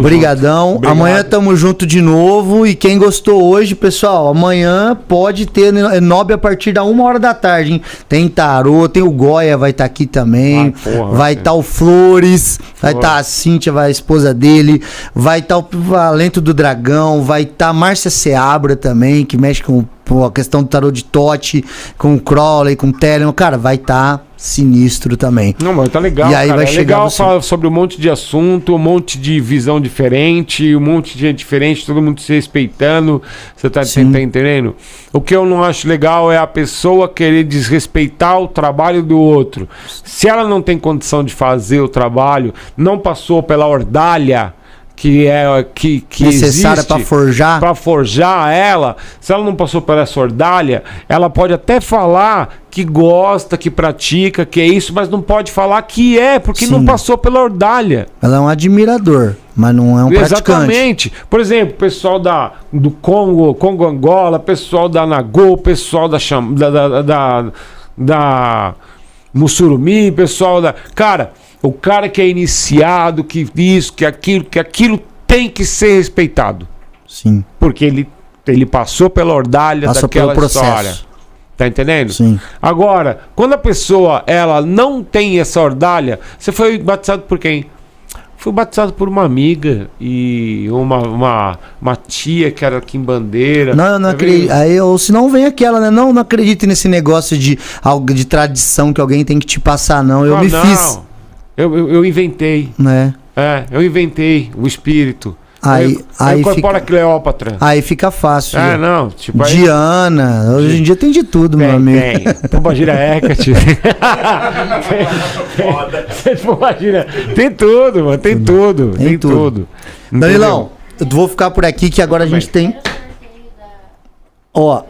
B: brigadão. Amanhã tamo junto de novo. E quem gostou hoje, pessoal, amanhã pode ter Enob a partir da 1h da tarde, hein? Tem tarô, tem o Goya, vai estar aqui também. Vai estar o Flores, vai estar a Cíntia, a esposa dele. Vai estar o Valento do Dragão. Vai estar a Márcia Seabra também, que mexe com a questão do tarô de Tote, com o Crowley, com o Telemann. Cara, vai estar sinistro também.
A: Não, mas tá legal,
B: e aí
A: cara.
B: vai chegar
A: legal falar sobre um monte de assunto, um monte de visão diferente, um monte de gente diferente, todo mundo se respeitando. Você tá entendendo? O que eu não acho legal é a pessoa querer desrespeitar o trabalho do outro. Se ela não tem condição de fazer o trabalho, não passou pela ordalha que
B: necessária para
A: forjar ela, se ela não passou por essa ordalha, ela pode até falar que gosta, que pratica, que é isso, mas não pode falar que porque não passou pela ordalha.
B: Ela é um admirador, mas não é um praticante.
A: Exatamente. Por exemplo, pessoal do Congo Angola, pessoal da Nagô, pessoal da Mussurumi, pessoal da... Cara, o cara que é iniciado, que isso, que aquilo tem que ser respeitado.
B: Sim.
A: Porque ele passou pela ordalha daquela história. Tá entendendo?
B: Sim.
A: Agora, quando a pessoa ela não tem essa ordalha, você foi batizado por quem? Fui batizado por uma amiga e uma tia que era aqui em Bandeira.
B: Não, eu não acredito. Aí, ou senão vem aquela, né? Não acredito nesse negócio de algo de tradição que alguém tem que te passar, não. Eu fiz.
A: Eu inventei.
B: Né?
A: Eu inventei o espírito.
B: Aí
A: incorpora fica, Cleópatra.
B: Aí fica fácil.
A: Não, tipo aí...
B: Diana. Hoje em dia tem de tudo, meu amigo.
A: Tem. Pombagira Hecate. Tem tudo, mano. Tem tudo.
B: Danilão, eu vou ficar por aqui que agora a gente tem... Ó.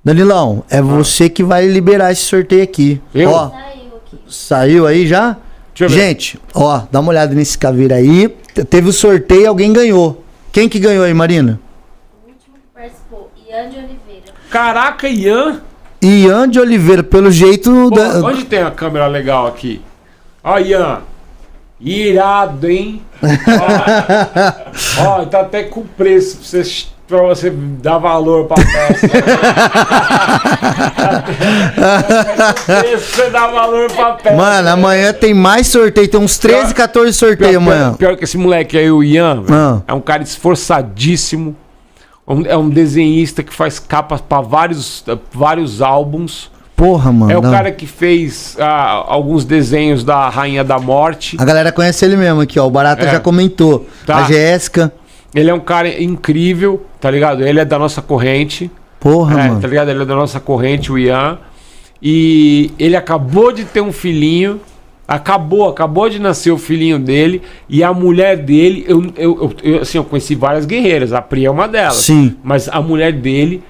B: Danilão, é você que vai liberar esse sorteio aqui. Ó. Saiu aí já? Gente, ó, dá uma olhada nesse caveiro aí. Teve o sorteio, alguém ganhou. Quem que ganhou aí, Marina?
C: O último que participou, Ian de Oliveira.
A: Caraca, Ian!
B: Ian de Oliveira, pelo jeito...
A: Onde tem a câmera legal aqui? Ó, Ian. Irado, hein? Ó, tá até com preço pra você dar valor pra peça. Você dá valor pra peça.
B: Mano, amanhã tem mais sorteio. Tem uns 13, 14 sorteios amanhã.
A: Pior que esse moleque aí, o Ian, é um cara esforçadíssimo. É um desenhista que faz capas pra vários álbuns.
B: Porra, mano.
A: É o cara que fez alguns desenhos da Rainha da Morte.
B: A galera conhece ele mesmo aqui, ó. O Barata já comentou. Tá. A Jéssica.
A: Ele é um cara incrível, tá ligado? Ele é da nossa corrente.
B: Porra, mano.
A: Tá ligado? Ele é da nossa corrente, o Ian. E ele acabou de ter um filhinho. Acabou de nascer o filhinho dele. E a mulher dele... Eu conheci várias guerreiras. A Pri é uma delas.
B: Sim.
A: Mas a mulher dele...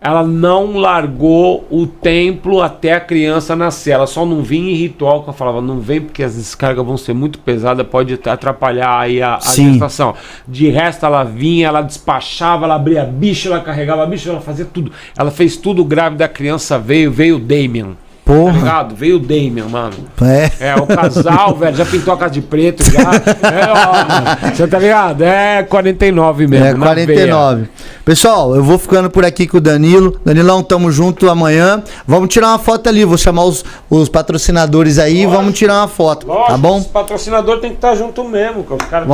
A: ela não largou o templo até a criança nascer. Ela só não vinha em ritual, que eu falava, não vem porque as descargas vão ser muito pesadas, pode atrapalhar aí a gestação. De resto, ela vinha, ela despachava, ela abria bicho, ela carregava bicho, ela fazia tudo. Ela fez tudo grávida, a criança veio o Damien.
B: Porra.
A: Tá ligado? Veio o Damien, mano.
B: É.
A: O casal, velho, já pintou a casa de preto, já. Você tá ligado? É 49 mesmo.
B: É 49. Pessoal, eu vou ficando por aqui com o Danilo. Danilão, tamo junto amanhã. Vamos tirar uma foto ali. Vou chamar os patrocinadores aí e vamos tirar uma foto. Lógico, tá bom?
A: Os patrocinadores tem que estar junto mesmo, cara. Os caras